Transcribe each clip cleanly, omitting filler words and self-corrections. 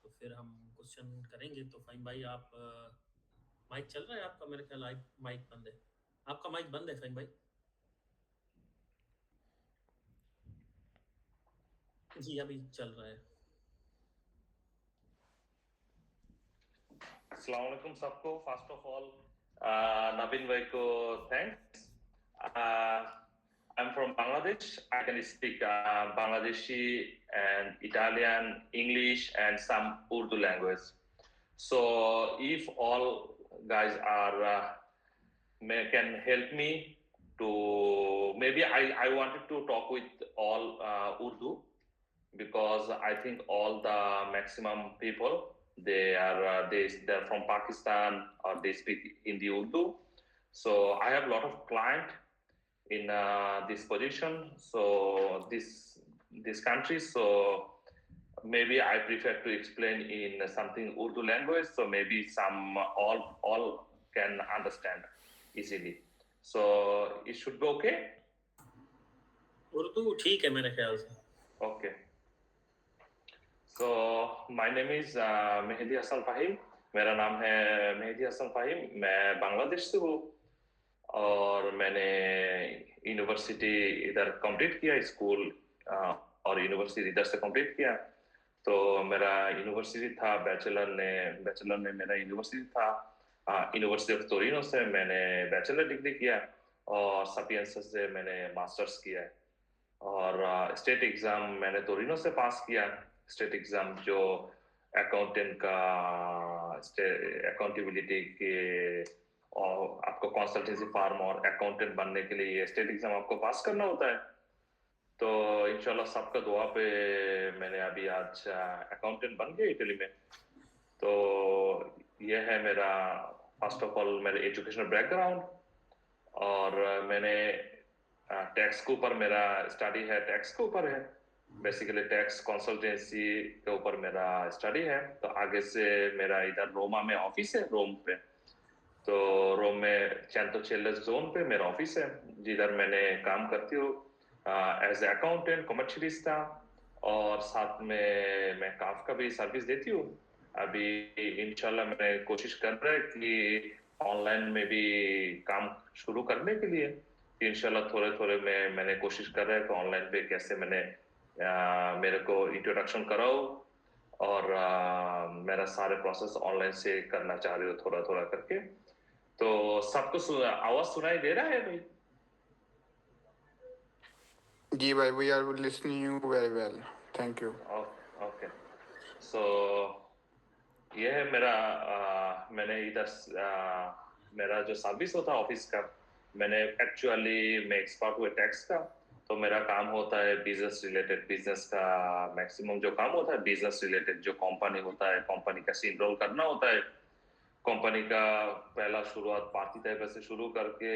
तो फिर हम क्वेश्चन करेंगे। तो फ़हीम भाई आप माइक चल रहा है आपका? मेरे ख्याल माइक बंद है। आपका माइक बंद है फ़हीम भाई। जी अभी चल रहा है। अस्सलाम वालेकुम सबको। फर्स्ट ऑफ ऑल नवीन भाई को thanks. I'm from Bangladesh. I can speak Bangladeshi and Italian, English, and some Urdu language. So if all guys are can help me to maybe I wanted to talk with all Urdu because I think all the maximum people they're from Pakistan or they speak Hindi Urdu. So I have a lot of client in this position. So this country. So maybe I prefer to explain in something Urdu language. So maybe some all can understand easily. So it should be okay. Urdu ठीक है मेरे ख्याल से। Okay. So my name is Mehdi Hasan Faheem. मेरा नाम है मेहदी हसन फ़हीम। मैं बांग्लादेश से हूँ और मैंने यूनिवर्सिटी इधर कंप्लीट किया, स्कूल और यूनिवर्सिटी इधर से कंप्लीट किया। तो मेरा यूनिवर्सिटी था बैचलर में मेरा यूनिवर्सिटी था यूनिवर्सिटी ऑफ टोरिनो से मैंने बैचलर डिग्री किया और सपियंस से मैंने मास्टर्स किया है। और स्टेट एग्जाम मैंने टोरिनो से पास किया। स्टेट एग्जाम जो अकाउंटेंट का अकाउंटेबिलिटी के और आपको कंसल्टेंसी फार्म और अकाउंटेंट बनने के लिए ये स्टेट एग्जाम आपको पास करना होता है। तो इंशाल्लाह सबका दुआ पे मैंने अभी आज अकाउंटेंट बन गया इटली में। तो ये है मेरा फर्स्ट ऑफ ऑल मेरा एजुकेशनल बैकग्राउंड। और मैंने टैक्स के ऊपर मेरा स्टडी है, टैक्स के ऊपर है, बेसिकली टैक्स कंसल्टेंसी के ऊपर मेरा स्टडी है। तो आगे से मेरा इधर रोमा में ऑफिस है, रोम पे। तो रोम में चैंतो चेल्लस जोन पे मेरा ऑफिस है जिधर मैंने काम करती हूँ एज अकाउंटेंट कमर्शियलिस्ट था। और साथ में मैं काफ का भी सर्विस देती हूँ। अभी इंशाल्लाह मैं कोशिश कर रहा है कि ऑनलाइन में भी काम शुरू करने के लिए इंशाल्लाह थोड़े थोड़े मैंने कोशिश कर रहा है कि ऑनलाइन पे कैसे मैंने मेरे को इंट्रोडक्शन कराओ और मेरा सारे प्रोसेस ऑनलाइन से करना चाह रही हूँ थोड़ा थोड़ा करके। तो सबको आवाज सुनाई दे रहा है भाई? जी भाई, we are listening you very well, thank you. Okay. So ये है मेरा मैंने इधर मेरा जो सर्विस होता है ऑफिस का, मैंने एक्चुअली मैं एक्सपर्ट हुए टैक्स का। तो मेरा काम होता है बिजनेस रिलेटेड, बिजनेस का मैक्सिमम जो काम होता है बिजनेस रिलेटेड। जो कंपनी होता है कंपनी का एनरोल करना होता है। कंपनी का पहला शुरुआत पार्टी टाइप से शुरू करके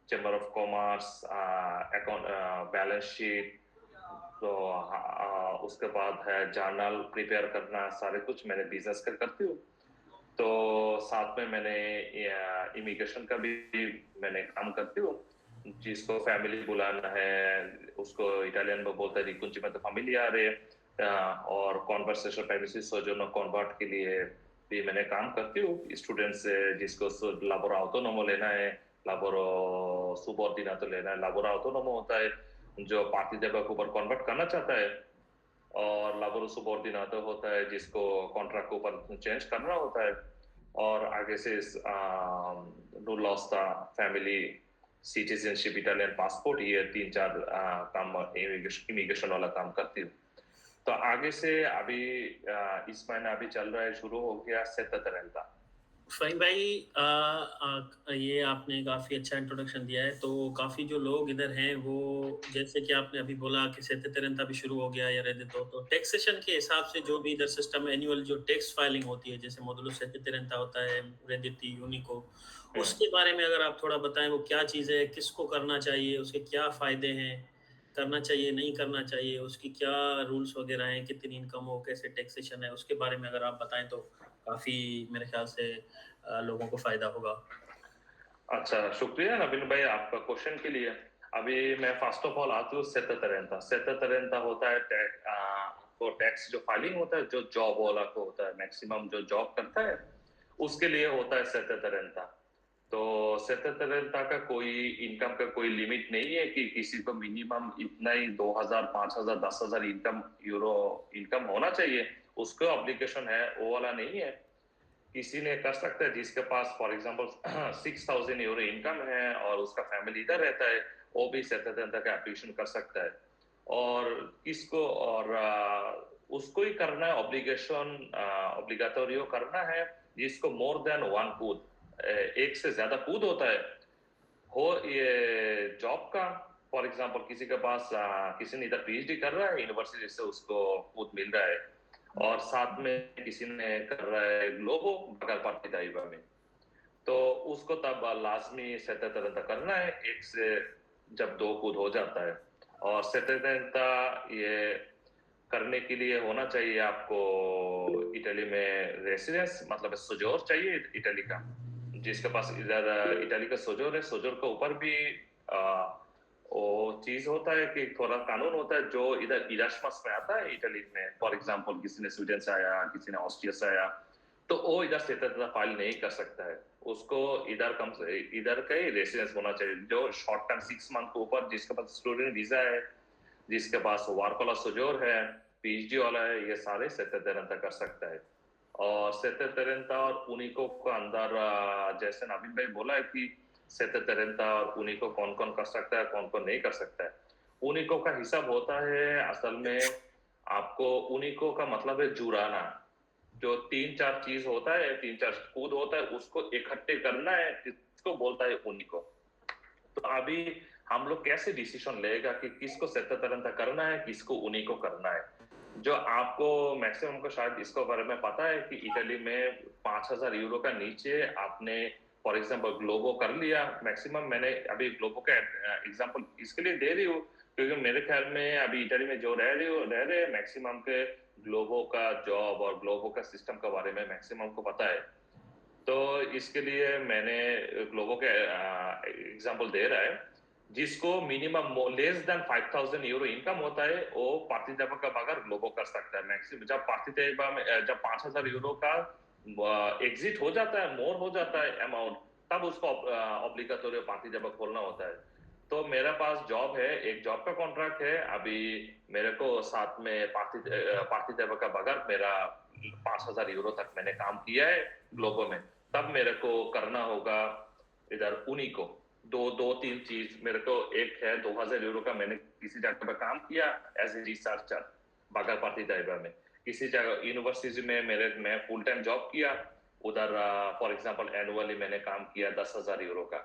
chamber of commerce, account, balance sheet, तो उसके बाद है जर्नल प्रिपेयर करना, सारे कुछ मैंने बिजनेस का करती हूँ। तो साथ में मैंने इमिग्रेशन का भी मैंने काम करती हूँ। जिसको फैमिली बुलाना है उसको इटालियन में बोलते हैं रिकंजिमेंट फैमिलियारे, और कॉन्वर्सेशन प्राइवेसी सोजोनो कन्वर्ट के लिए भी मैंने काम करती हूँ स्टूडेंट से जिसको लाबोरा ऑटोनोमो लेना है, लाबोरो सुबॉर्डिनातो लेना है। लाबोरा ऑटोनोमो होता है जो पार्टी जगह के ऊपर कन्वर्ट करना चाहता है, और लाबोरो सुबॉर्डिनातो होता है जिसको कॉन्ट्रैक्ट के ऊपर चेंज करना होता है। और आगे से नुलॉस्ता फैमिली सिटीजनशिप इटालियन पासपोर्ट, ये 3-4 काम इमिग्रेशन वाला काम करती हूँ। तो आगे से अभी इस महीना अभी चल रहा है, शुरू हो गया सेत्ता। फ़हीम भाई ये आपने काफ़ी अच्छा इंट्रोडक्शन दिया है। तो काफ़ी जो लोग इधर हैं वो जैसे कि आपने अभी बोला कि सेत्तेरेंता भी शुरू हो गया या रेडितो, तो टैक्सेशन के हिसाब से जो भी इधर सिस्टम एनुअल जो टैक्स फाइलिंग होती है जैसे मोडुलो सेत्तेरेंता होता है, रेडिती, यूनिको, उसके बारे में अगर आप थोड़ा बताएँ वो क्या चीज़ है, किसको करना चाहिए, उसके क्या फ़ायदे हैं, करना चाहिए, नहीं करना चाहिए, उसकी क्या रूल्स वगैरह हैं, कितनी इनकम हो, कैसे टैक्सेशन है, उसके बारे में अगर आप बताएँ तो काफ़ी मेरे ख्याल से लोगों को फ़ायदा होगा। अच्छा, शुक्रिया नवीन भाई आपका क्वेश्चन के लिए। अभी मैं फर्स्ट ऑफ ऑल आती हूँ सेत्तेरेंता। सेत्तेरेंता होता है आपको टैक्स जो फाइलिंग होता है जो जॉब वाला को होता है, मैक्सिमम जो जॉब करता है उसके लिए होता है सेतेतरेंता। तो सेतेतरेंता का कोई इनकम का कोई लिमिट नहीं है कि किसी को मिनिमम इतना ही 2000 5000 10,000 यूरो इनकम होना चाहिए, उसको ऑब्लिगेशन है, वो वाला नहीं है। किसी ने कर सकता है जिसके पास फॉर एग्जांपल 6000 यूरो इनकम है और उसका फैमिली इधर रहता है, वो भी सेतेतरेंता का एप्लीकेशन कर सकता है। और किसको और उसको ही करना है ऑब्लिगेशन, ऑब्लिगाटोरियो करना है जिसको मोर देन वन कूद, एक से ज्यादा कूद होता है हो ये जॉब का। फॉर एग्जांपल किसी के पास किसी ने इधर पीएचडी कर रहा है यूनिवर्सिटी से, उसको कूद मिल रहा है, और साथ में किसी ने कर रहा है ग्लोबो बगल पार्टी दाइबा में, तो उसको तब लाजमी सेतेतरेंता करना है, एक से जब दो कूद हो जाता है। और सेतेतरेंता ये करने के लिए होना चाहिए आपको इटली में रेसिडेंस, मतलब सोजोर चाहिए इटली का, जिसके पास इधर इटली का सोजोर है। सोजोर के ऊपर भी वो चीज होता है कि थोड़ा कानून होता है जो इधर इरास्मस में आता है इटली में। फॉर एग्जांपल किसी ने स्वीडन से आया, किसी ने ऑस्ट्रिया से आया, तो वो इधर सेतेतरेंता फाइल नहीं कर सकता है, उसको इधर कम से इधर का ही रेसिडेंस होना चाहिए, जो शॉर्ट टर्म 6 मंथ के ऊपर, जिसके पास स्टूडेंट वीजा है, जिसके पास वार्कोला सोजोर है, पीएचडी वाला है, ये सारे सेतेतरेंता कर सकता है। और सेतेतरेंता और उनिको को अंदर जैसे नवीन भाई बोला है कि सेतेतरेंता और उनिको कौन कौन कर सकता है, कौन कौन नहीं कर सकता है। उनिको का हिसाब होता है असल में, आपको उनिको का मतलब है जुराना, जो 3-4 चीज होता है, 3-4 कूद होता है, उसको इकट्ठे करना है, इसको बोलता है उनिको। तो अभी हम लोग कैसे डिसीजन लेगा कि किसको सेतेतरेंता करना है, किसको उनिको करना है। जो आपको मैक्सिमम को शायद इसको बारे में पता है कि इटली में 5000 यूरो का नीचे आपने फॉर एग्जांपल ग्लोबो कर लिया, मैक्सिमम मैंने अभी ग्लोबो का एग्जांपल इसके लिए दे रही हूँ क्योंकि मेरे ख्याल में अभी इटली में जो रह रहे हैं मैक्सिमम के ग्लोबो का जॉब और ग्लोबो का सिस्टम के बारे में मैक्सिमम को पता है। तो इसके लिए मैंने ग्लोबो के एग्जांपल दे रहा है, जिसको minimum less than 5000 euro income होता है वो पार्टिदेवा का बगैर ग्लोबो कर सकता है। मैक्सिमम जब पार्टिदेवा में जब 5000 यूरो का एग्जिट हो जाता है, मोर हो जाता है अमाउंट, तब उसको ऑब्लिगाटोरी पार्टिदेवा खोलना होता है। तो मेरे पास जॉब है, एक जॉब का कॉन्ट्रैक्ट है, अभी मेरे को साथ में पार्टिदेवा का बगैर मेरा 5000 यूरो तक मैंने काम किया है ग्लोबो में, तब मेरे को करना होगा इधर उन्हीं को दो दो तीन चीज। मेरे को एक है 2000 यूरो का, मैंने किसी जगह पर काम किया एज ए रिसर्चर बागा पार्टी दाइबा में, किसी जगह यूनिवर्सिटी में मैं फुल टाइम जॉब किया, उधर फॉर एग्जांपल एनुअली मैंने काम किया 10,000 यूरो का,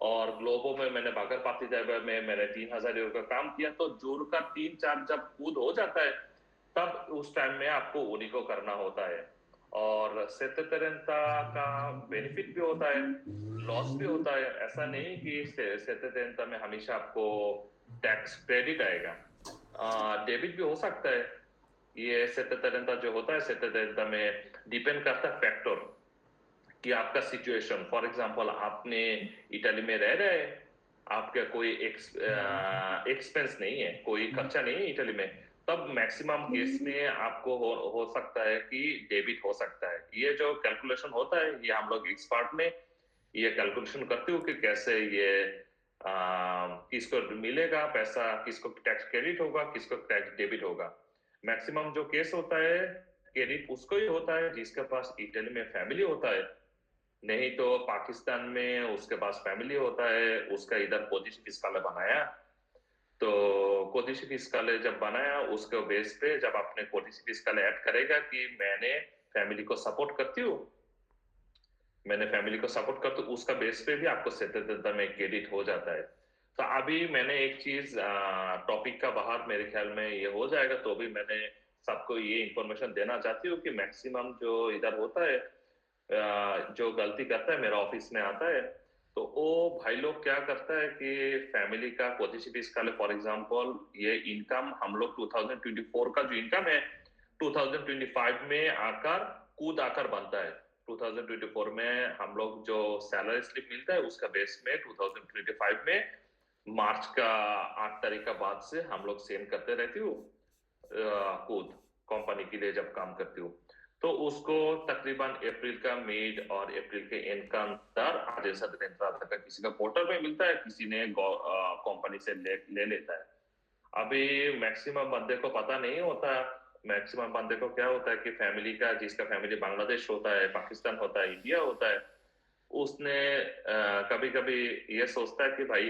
और ग्लोबो में मैंने बागर पार्टी दाइबा में मैंने 3000 यूरो का काम किया। तो जोड़ का 3-4 जब कूद हो जाता है तब उस टाइम में आपको उन्हीं को करना होता है। और सेतेतरेंता का बेनिफिट भी होता है, लॉस भी होता है। ऐसा नहीं कि सेतेतरेंता में हमेशा आपको टैक्स क्रेडिट आएगा, डेबिट भी हो सकता है। ये सेतेतरेंता जो होता है, सेतेतरेंता में डिपेंड करता है फैक्टर कि आपका सिचुएशन। फॉर एग्जांपल आपने इटली में रह रहे हैं, आपका कोई एक्सपेंस नहीं है, कोई खर्चा नहीं है इटली में, तब मैक्सिमम केस में आपको हो सकता है कि डेबिट हो सकता है। ये जो कैलकुलेशन होता है ये हम लोग एक्सपर्ट में ये कैलकुलेशन करते हो कि कैसे ये किसको मिलेगा पैसा, किसको टैक्स क्रेडिट होगा, किसको टैक्स डेबिट होगा। मैक्सिमम जो केस होता है क्रेडिट उसको ही होता है जिसके पास इटली में फैमिली होता है, नहीं तो पाकिस्तान में उसके पास फैमिली होता है, उसका इधर कोदिश फिस्काले बनाया, तो कोदिश फिस्काले जब बनाया उसके बेस पे जब आपने कोदिश फिस्काले ऐड करेगा कि मैंने फैमिली को सपोर्ट करती हूँ, मैंने फैमिली को सपोर्ट करती हूँ, उसका बेस पे भी आपको सेतेतरेंता में क्रेडिट हो जाता है। तो अभी मैंने एक चीज टॉपिक का बाहर मेरे ख्याल में ये हो जाएगा, तो भी मैंने सबको ये इंफॉर्मेशन देना चाहती हूँ कि मैक्सिमम जो इधर होता है जो गलती करता है, मेरा ऑफिस में आता है, तो वो भाई लोग क्या करता है कि फैमिली का कोटिशिपिस का फॉर एग्जांपल ये इनकम हम लोग 2024 का जो इनकम है 2025 में आकर कूद आकर बनता है। 2024 में हम लोग जो सैलरी स्लिप मिलता है उसका बेस में 2025 में मार्च का 8 तारीख का बाद से हम लोग सेंड करते रहती हूँ खुद कंपनी के लिए जब काम करती हूँ, तो उसको तकरीबन अप्रैल का मिड और अप्रैल के एंड का अंदर आधे सदन का किसी का पोर्टल पे मिलता है, किसी ने कंपनी से ले लेता है। अभी मैक्सिमम बंदे को पता नहीं होता। मैक्सिमम बंदे को क्या होता है कि फैमिली का, जिसका फैमिली बांग्लादेश होता है, पाकिस्तान होता है, इंडिया होता है, उसने कभी कभी ये सोचता है कि भाई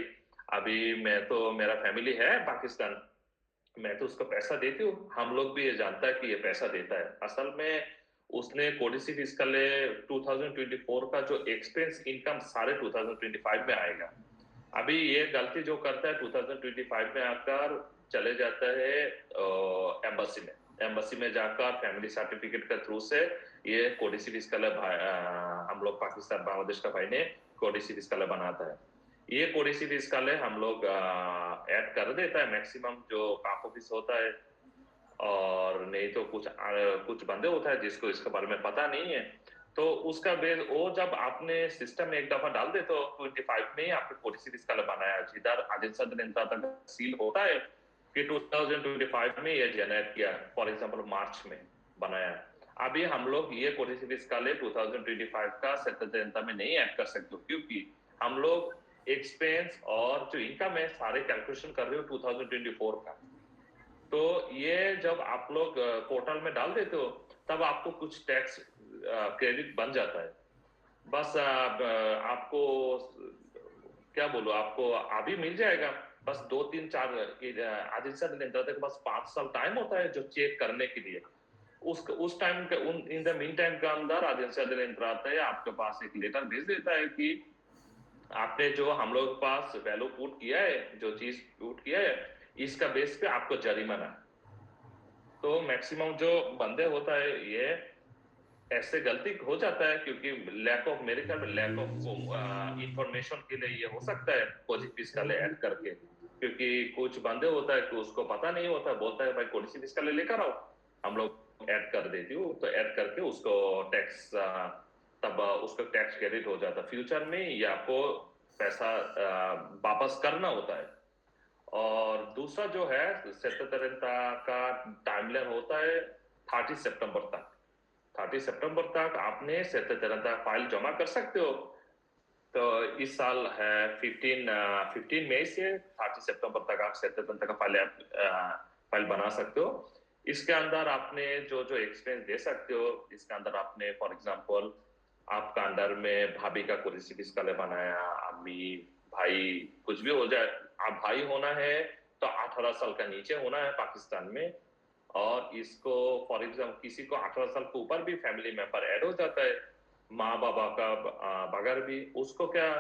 अभी मैं तो, मेरा फैमिली है पाकिस्तान, मैं तो उसको पैसा देती हूँ, हम लोग भी ये जानता है कि ये पैसा देता है। असल में उसने कोडिसी फिस्कले 2024 का जो एक्सपेंस इनकम सारे 2025 में आएगा। अभी ये गलती जो करता है 2025 में आकर चले जाता है एम्बेसी में, एम्बेसी में जाकर फैमिली सर्टिफिकेट के थ्रू से ये कोडिसी फिस्कले हम लोग पाकिस्तान बांग्लादेश का भाई ने कोडिसी फिस्कले बनाता है। ये कोडिसी फिस्कले हम लोग ऐड कर देता है मैक्सिमम जो काम ऑफिस होता है, और नहीं तो कुछ बंदे होता है जिसको इसके बारे में पता नहीं है, तो उसका बेस वो जब आपने सिस्टम में एक दफा डाल दे तो 25 में ही आपने पॉलिसी रिस्क वाला बनाया, जिधर आदित्य जनता तक सील होता है कि 2025 में ये जनरेट किया, फॉर एग्जांपल मार्च में बनाया। अभी हम लोग ये पॉलिसी रिस्क वाले 2025 का सत्तर जनता में नहीं ऐड कर सकते, क्योंकि हम लोग एक्सपेंस और जो इनकम है सारे कैलकुलेशन कर रहे हो 2024 का। तो ये जब आप लोग पोर्टल में डाल देते हो तब आपको कुछ टैक्स क्रेडिट बन जाता है। बस आपको क्या बोलो, आपको अभी मिल जाएगा, बस 2 3 4 आदित्य लेता है, बस 5 साल टाइम होता है जो चेक करने के लिए। उस टाइम के उन इन द मीन टाइम के अंदर आदित्य आता है, आपके पास एक लेटर भेज देता है कि आपने जो हम लोग के पास वैल्यू पुट किया है, जो चीज पुट किया है, इसका बेस पे आपको जरिमाना। तो मैक्सिमम जो बंदे होता है ये ऐसे गलती हो जाता है, क्योंकि लैक ऑफ, मेरे ख्याल में लैक ऑफ इंफॉर्मेशन के लिए ये हो सकता है पॉजिटिव फिस्कल ऐड करके, क्योंकि कुछ बंदे होता है कि उसको पता नहीं होता, बोलता है भाई पॉलिसी फिस्कल लेकर आओ, हम लोग ऐड कर देती हूँ, तो ऐड करके उसको टैक्स तब उसको टैक्स क्रेडिट हो जाता है फ्यूचर में, या आपको पैसा वापस करना होता है। और दूसरा जो है सेतरता का टाइमलाइन होता है 30 सितंबर तक। 30 सितंबर तक आपने सेतरता फाइल जमा कर सकते हो। तो इस साल है 15 मई से 30 सितंबर तक आप सेतरता का फाइल बना सकते हो। इसके अंदर आपने जो जो एक्सपेंस दे सकते हो, इसके अंदर आपने फॉर एग्जांपल आपका अंडर में भाभी का कोई फिस्कल बनाया, अम्मी, भाई, कुछ भी हो जाए, आप भाई होना है तो 18 साल का नीचे होना है पाकिस्तान में। और इसको फॉर एग्जाम्पल किसी को 18 साल के ऊपर भी फैमिली मेंबर ऐड हो जाता है, माँ बाबा का बगैर भी, उसको क्या,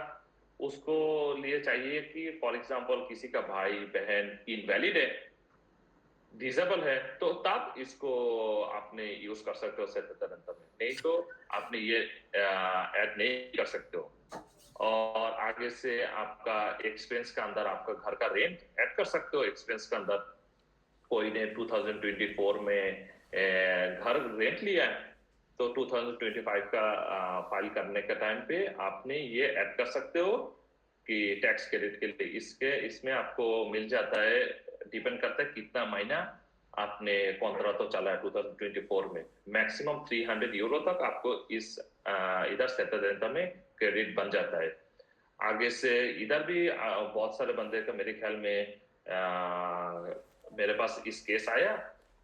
उसको लिए चाहिए कि फॉर एग्जाम्पल किसी का भाई बहन इनवैलिड है, डिसेबल है, तो तब इसको आपने यूज कर सकते हो सेतरता में, नहीं तो आपने ये ऐड नहीं कर सकते हो। और आगे से आपका एक्सपेंस का अंदर आपका घर का रेंट ऐड कर सकते हो एक्सपेंस के अंदर। कोई ने 2024 में घर रेंट लिया है, तो 2025 का फाइल करने के टाइम पे आपने ये ऐड कर सकते हो कि टैक्स क्रेडिट के लिए, इसके इसमें आपको मिल जाता है, डिपेंड करता है कितना महीना आपने कॉन्ट्रैक्ट तो चला है 2024 में, मैक्सिमम 300 यूरो तक आपको इस इधर सेतरता में क्रेडिट बन जाता है। आगे से इधर भी बहुत सारे बंदे का मेरे ख्याल में मेरे पास इस केस आया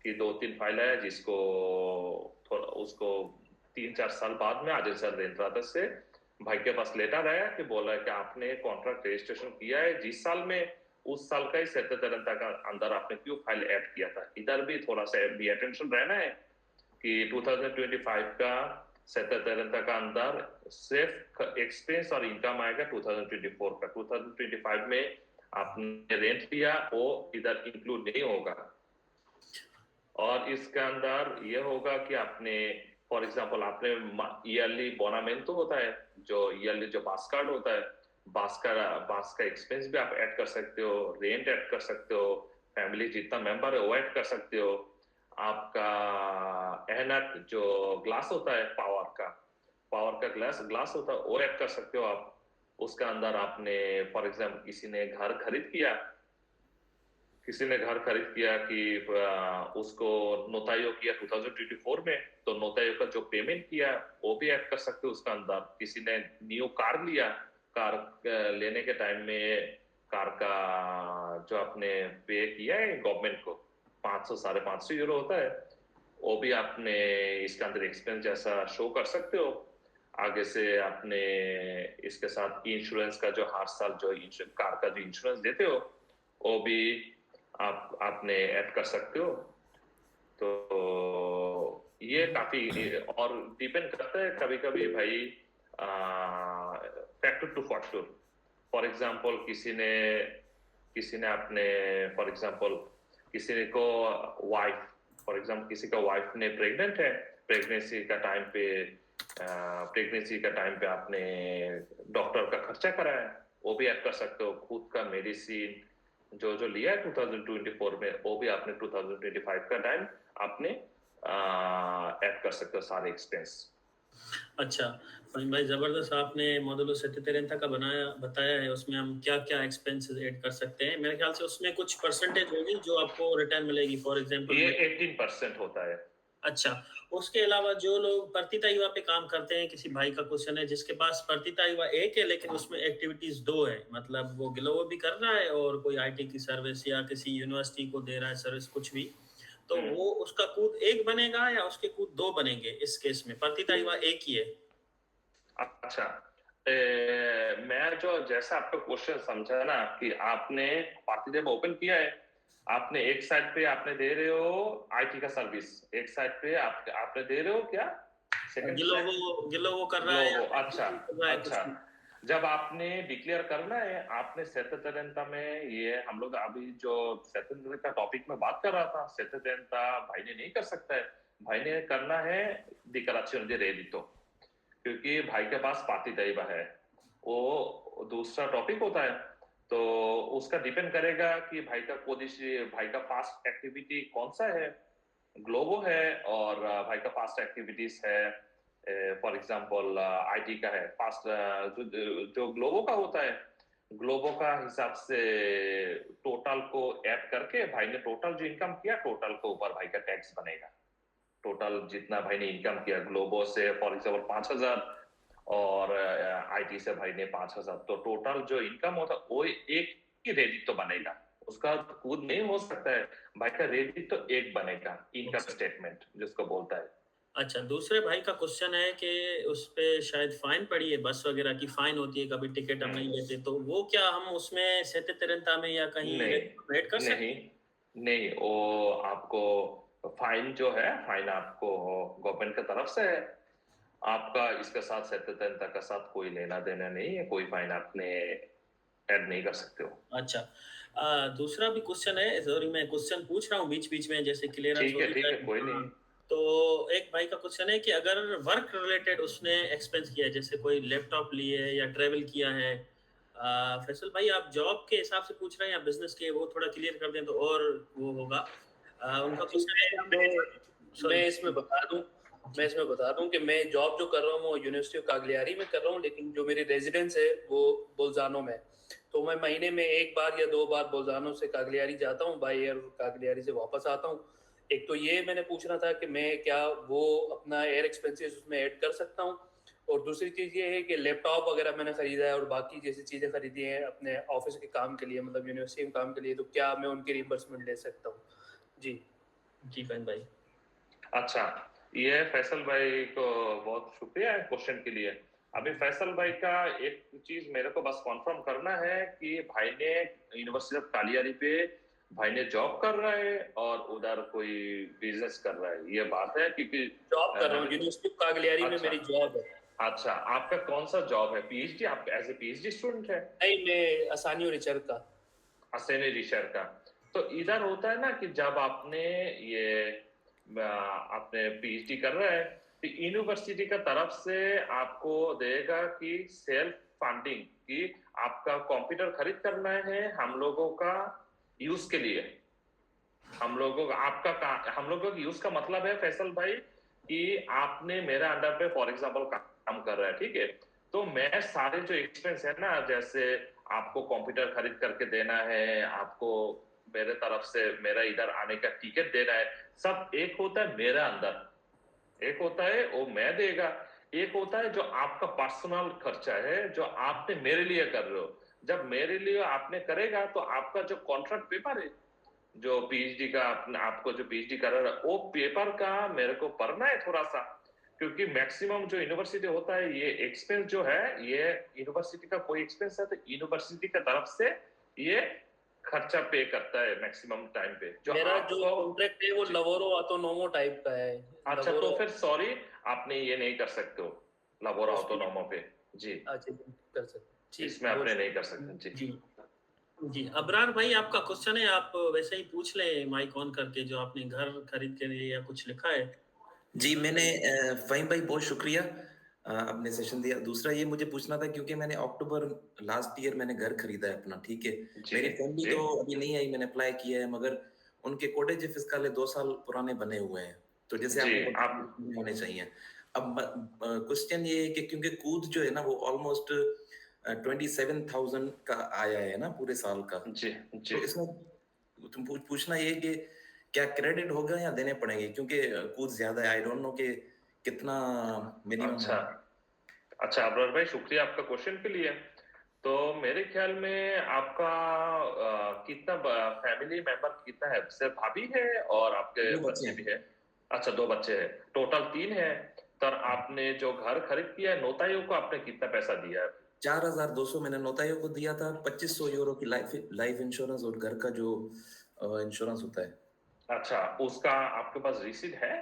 कि 2 3 फाइल आया, जिसको उसको 3 4 साल बाद में आदिल से भाई के पास लेटर आया कि बोला कि आपने कॉन्ट्रैक्ट रजिस्ट्रेशन किया है जिस साल में, उस साल का ही सेतरता का अंदर आपने क्यों फाइल ऐड किया था। इधर भी थोड़ा सा भी अटेंशन रहना है कि 2025 का सेतरता का अंदर सिर्फ एक्सपेंस और इनकम आएगा 2024 का, 2025 में आपने रेंट लिया वो इधर इंक्लूड नहीं होगा। और इसके अंदर ये होगा कि आपने फॉर एग्जांपल आपने ईयरली बोनामेंटो होता है, जो ईयरली जो बास कार्ड होता है, बास का एक्सपेंस भी आप ऐड कर सकते हो, रेंट ऐड कर सकते हो, फैमिली जितना मेंबर है वो ऐड कर सकते हो, आपका एनक जो ग्लास होता है पावर का ग्लास होता है वो ऐड कर सकते हो आप। उसका अंदर आपने फॉर एग्जांपल किसी ने घर खरीद किया किसी ने घर खरीद किया कि उसको नोतायो किया 2024 में, तो नोतायो का जो पेमेंट किया वो भी ऐड कर सकते हो उसका अंदर। किसी ने न्यू कार लिया, कार लेने के टाइम में कार का जो आपने पे किया है गवर्नमेंट को 500 550 यूरो होता है, वो भी आपने इसके अंदर एक्सपेंस जैसा शो कर सकते हो। आगे से आपने इसके साथ इंश्योरेंस का जो हर साल जो कार का जो इंश्योरेंस देते हो वो भी आपने ऐड कर सकते हो। तो ये काफी और डिपेंड करता है कभी कभी भाई factor two factor. For example किसी ने अपने फॉर एग्जांपल किसी को वाइफ फॉर एग्जांपल किसी का वाइफ ने प्रेग्नेंट है, प्रेगनेंसी का टाइम पे आपने डॉक्टर का खर्चा कराया, वो भी ऐड कर सकते हो। खुद का मेडिसिन जो जो लिया है 2024 में वो भी आपने 2025 का टाइम आपने ऐड कर सकते हो सारे एक्सपेंस। अच्छा भाई, जबरदस्त आपने मॉड्यूलो 7030 का बताया है। उसमें हम क्या क्या एक्सपेंसेस ऐड कर सकते हैं। मेरे ख्याल से उसमें कुछ परसेंटेज होगी जो आपको रिटर्न मिलेगी। फॉर एग्जांपल ये 18% होता है। अच्छा, उसके अलावा जो लोग प्रतिता युवा पे काम करते हैं, किसी भाई का क्वेश्चन है जिसके पास प्रतिता युवा एक है लेकिन उसमें एक्टिविटीज दो है, मतलब वो ग्लोबो भी कर रहा है और कोई आईटी की सर्विस या किसी यूनिवर्सिटी को दे रहा है सर्विस कुछ भी, तो वो उसका कूद एक बनेगा या उसके कूद दो बनेंगे? इस केस में प्रतिता युवा एक ही है। अच्छा, मैं जो जैसा आपका क्वेश्चन समझा ना कि आपने पार्टी जब ओपन किया है, आपने एक साइड पे आपने दे रहे हो आईटी का सर्विस, एक साइड पे आपने दे रहे हो क्या सेकंड साइड ग्लोबो कर रहा है या ग्लोबो। अच्छा कर रहा है कुछ अच्छा, भी। जब आपने डिक्लेयर करना है आपने सेतरता में, ये हम लोग अभी जो सेतरता का टॉपिक में बात कर रहा था, सेतरता भाई ने नहीं कर सकता है, भाई ने करना है डिक्लेरेशन दे रेडितो, क्योंकि भाई के पास पार्टी दैवा है, वो दूसरा टॉपिक होता है। तो उसका डिपेंड करेगा कि भाई का पास्ट एक्टिविटी कौन सा है, ग्लोबो है और भाई का पास्ट एक्टिविटीज है फॉर एग्जांपल आईटी का है पास्ट, जो ग्लोबो का होता है, ग्लोबो का हिसाब से टोटल को ऐड करके भाई ने टोटल जो इनकम किया टोटल के ऊपर भाई का टैक्स बनेगा। टोटल जितना भाई ने इनकम किया ग्लोबो से फॉर एग्जांपल 5,000 और आईटी से भाई ने 5,000, तो टोटल जो इनकम होता वो एक ही रेडिट तो बनेगा, उसका खुद नहीं हो सकता है। भाई का रेडिट तो एक बनेगा, इनकम स्टेटमेंट जिसको बोलता है। अच्छा, दूसरे भाई का क्वेश्चन है कि उस पे शायद फाइन पड़ी है, बस वगैरह की फाइन होती है, कभी टिकट हम नहीं लेते, तो वो क्या हम उसमें सेते में या कहीं नहीं ऐड कर सकते? नहीं नहीं, वो आपको फाइन जो है, फाइन आपको गवर्नमेंट की तरफ से है, आपका इसके साथ सत्यता का साथ कोई लेना देना नहीं है, कोई फाइन आपने ऐड नहीं कर सकते हो। अच्छा, दूसरा भी क्वेश्चन है, सॉरी मैं क्वेश्चन पूछ रहा हूँ बीच बीच में, जैसे क्लियरेंस हो ठीक है जाए। कोई हाँ, नहीं। तो एक भाई का क्वेश्चन है कि अगर वर्क रिलेटेड उसने एक्सपेंस किया है, जैसे कोई लैपटॉप लिए है या ट्रेवल किया है, फैसल भाई आप जॉब के हिसाब से पूछ रहे हैं या बिजनेस के, वो थोड़ा क्लियर कर दें तो और वो होगा। उनका जी, क्वेश्चन है मैं सॉरी। इसमें बता दूं कि मैं जॉब जो कर रहा हूँ वो यूनिवर्सिटी ऑफ कागलियारी में कर रहा हूँ, लेकिन जो मेरी रेजिडेंस है वो बोल्जानो में। तो मैं महीने में एक बार या दो बार बोल्जानो से कागलियारी जाता हूँ, बाई एयर कागलियारी से वापस आता हूँ। एक तो ये मैंने पूछना था कि मैं क्या वो अपना एयर एक्सपेंसेस उसमें ऐड कर सकता हूँ, और दूसरी चीज़ ये है कि लैपटॉप वगैरह मैंने खरीदा है और बाकी जैसी चीज़ें खरीदी हैं अपने ऑफिस के काम के लिए, मतलब यूनिवर्सिटी के काम के लिए, तो क्या मैं उनकी रिम्बर्समेंट ले सकता हूँ? जी जी फैन भाई। अच्छा, ये फैसल भाई को बहुत शुक्रिया है क्वेश्चन के लिए। अभी फैसल भाई का एक चीज मेरे को बस कंफर्म करना है कि भाई ने यूनिवर्सिटी ऑफ कालियारी पे भाई ने जॉब कर रहा है और उधर कोई बिजनेस कर रहा है, ये बात है? क्योंकि जॉब कर रहा हूँ यूनिवर्सिटी ऑफ कागलियारी में, अच्छा मेरी जॉब है। अच्छा, आपका कौन सा जॉब है? पीएचडी? आप एज ए पीएचडी स्टूडेंट है? नहीं, मैं आसानी और रिचर्ड का। असेने रिशर का। तो इधर होता है ना कि जब आपने पीएचडी कर रहा है तो यूनिवर्सिटी का तरफ से आपको देगा कि सेल्फ फंडिंग, कि आपका कंप्यूटर खरीद करना है हम लोगों का यूज के लिए। हम लोगों का यूज का मतलब है फैसल भाई कि आपने मेरे अंडर पे फॉर एग्जांपल काम कर रहा है, ठीक है? तो मैं सारे जो एक्सपेंस है ना, जैसे आपको कंप्यूटर खरीद करके देना है, आपको मेरे तरफ से मेरा इधर आने का टिकट देना है, सब एक होता है मेरे अंदर, एक होता है वो मैं देगा, एक होता है जो आपका पर्सनल खर्चा है जो आपने मेरे लिए कर रहे हो। जब मेरे लिए आपने करेगा तो आपका जो कॉन्ट्रैक्ट पेपर है, जो पीएचडी का आपको जो पीएचडी कर रहा है वो पेपर का मेरे को पढ़ना है थोड़ा सा, क्योंकि मैक्सिमम जो यूनिवर्सिटी होता है ये एक्सपेंस जो है, ये यूनिवर्सिटी का कोई एक्सपेंस है तो यूनिवर्सिटी की तरफ से ये खर्चा पे करता है मैक्सिमम टाइम पे, जो मेरा जो आपको कॉन्ट्रैक्ट है वो लवोरो ऑटोनोमो टाइप का है। अच्छा, तो लवोरो फिर सॉरी आपने ये नहीं कर सकते हो लाबोरा ऑटोनोमो पे जी, अच्छा कर सकते, ठीक इसमें बहुत आपने नहीं कर सकते जी। जी जी अबरार भाई आपका क्वेश्चन है, आप वैसे ही पूछ लें माइक ऑन करके, जो आपने घर खरीद के लिए या कुछ लिखा है। जी मैंने फ़हीम भाई बहुत शुक्रिया, आपने सेशन दिया। दूसरा ये मुझे पूछना था क्योंकि मैंने अक्टूबर लास्ट ईयर मैंने घर खरीदा है अपना, ठीक है। जी, मेरी फैमिली जी। तो अभी नहीं आई, मैंने अप्लाई किया है, मगर उनके कोटेज फिस्कल 2 साल पुराने बने हुए हैं, तो जैसे जी, आपने आप होने चाहिए। अब क्वेश्चन ये है कि क्योंकि कूद जो है ना वो ऑलमोस्ट 27,000 का आया है ना पूरे साल का, जी, जी। तो इसमें तुम पूछना ये है कि क्या क्रेडिट होगा या देने पड़ेंगे, क्योंकि कूद ज्यादा है, आई डोंट नो कि कितना मिनिमम अच्छा, है। अच्छा अबरार भाई शुक्रिया आपका क्वेश्चन के लिए। तो मेरे ख्याल में आपका कितना फैमिली मेंबर कितना है, सिर्फ भाभी है और आपके 2 बच्चे बच्चे हैं। भी है? अच्छा 2 बच्चे हैं, टोटल 3 है। तो आपने जो घर खरीद किया है नोताइयों को आपने कितना पैसा दिया है? 4,200 मैंने नोताइयों को दिया था, 2500 यूरो की लाइफ इंश्योरेंस और घर का जो इंश्योरेंस होता है। अच्छा, उसका आपके पास रिसीट है?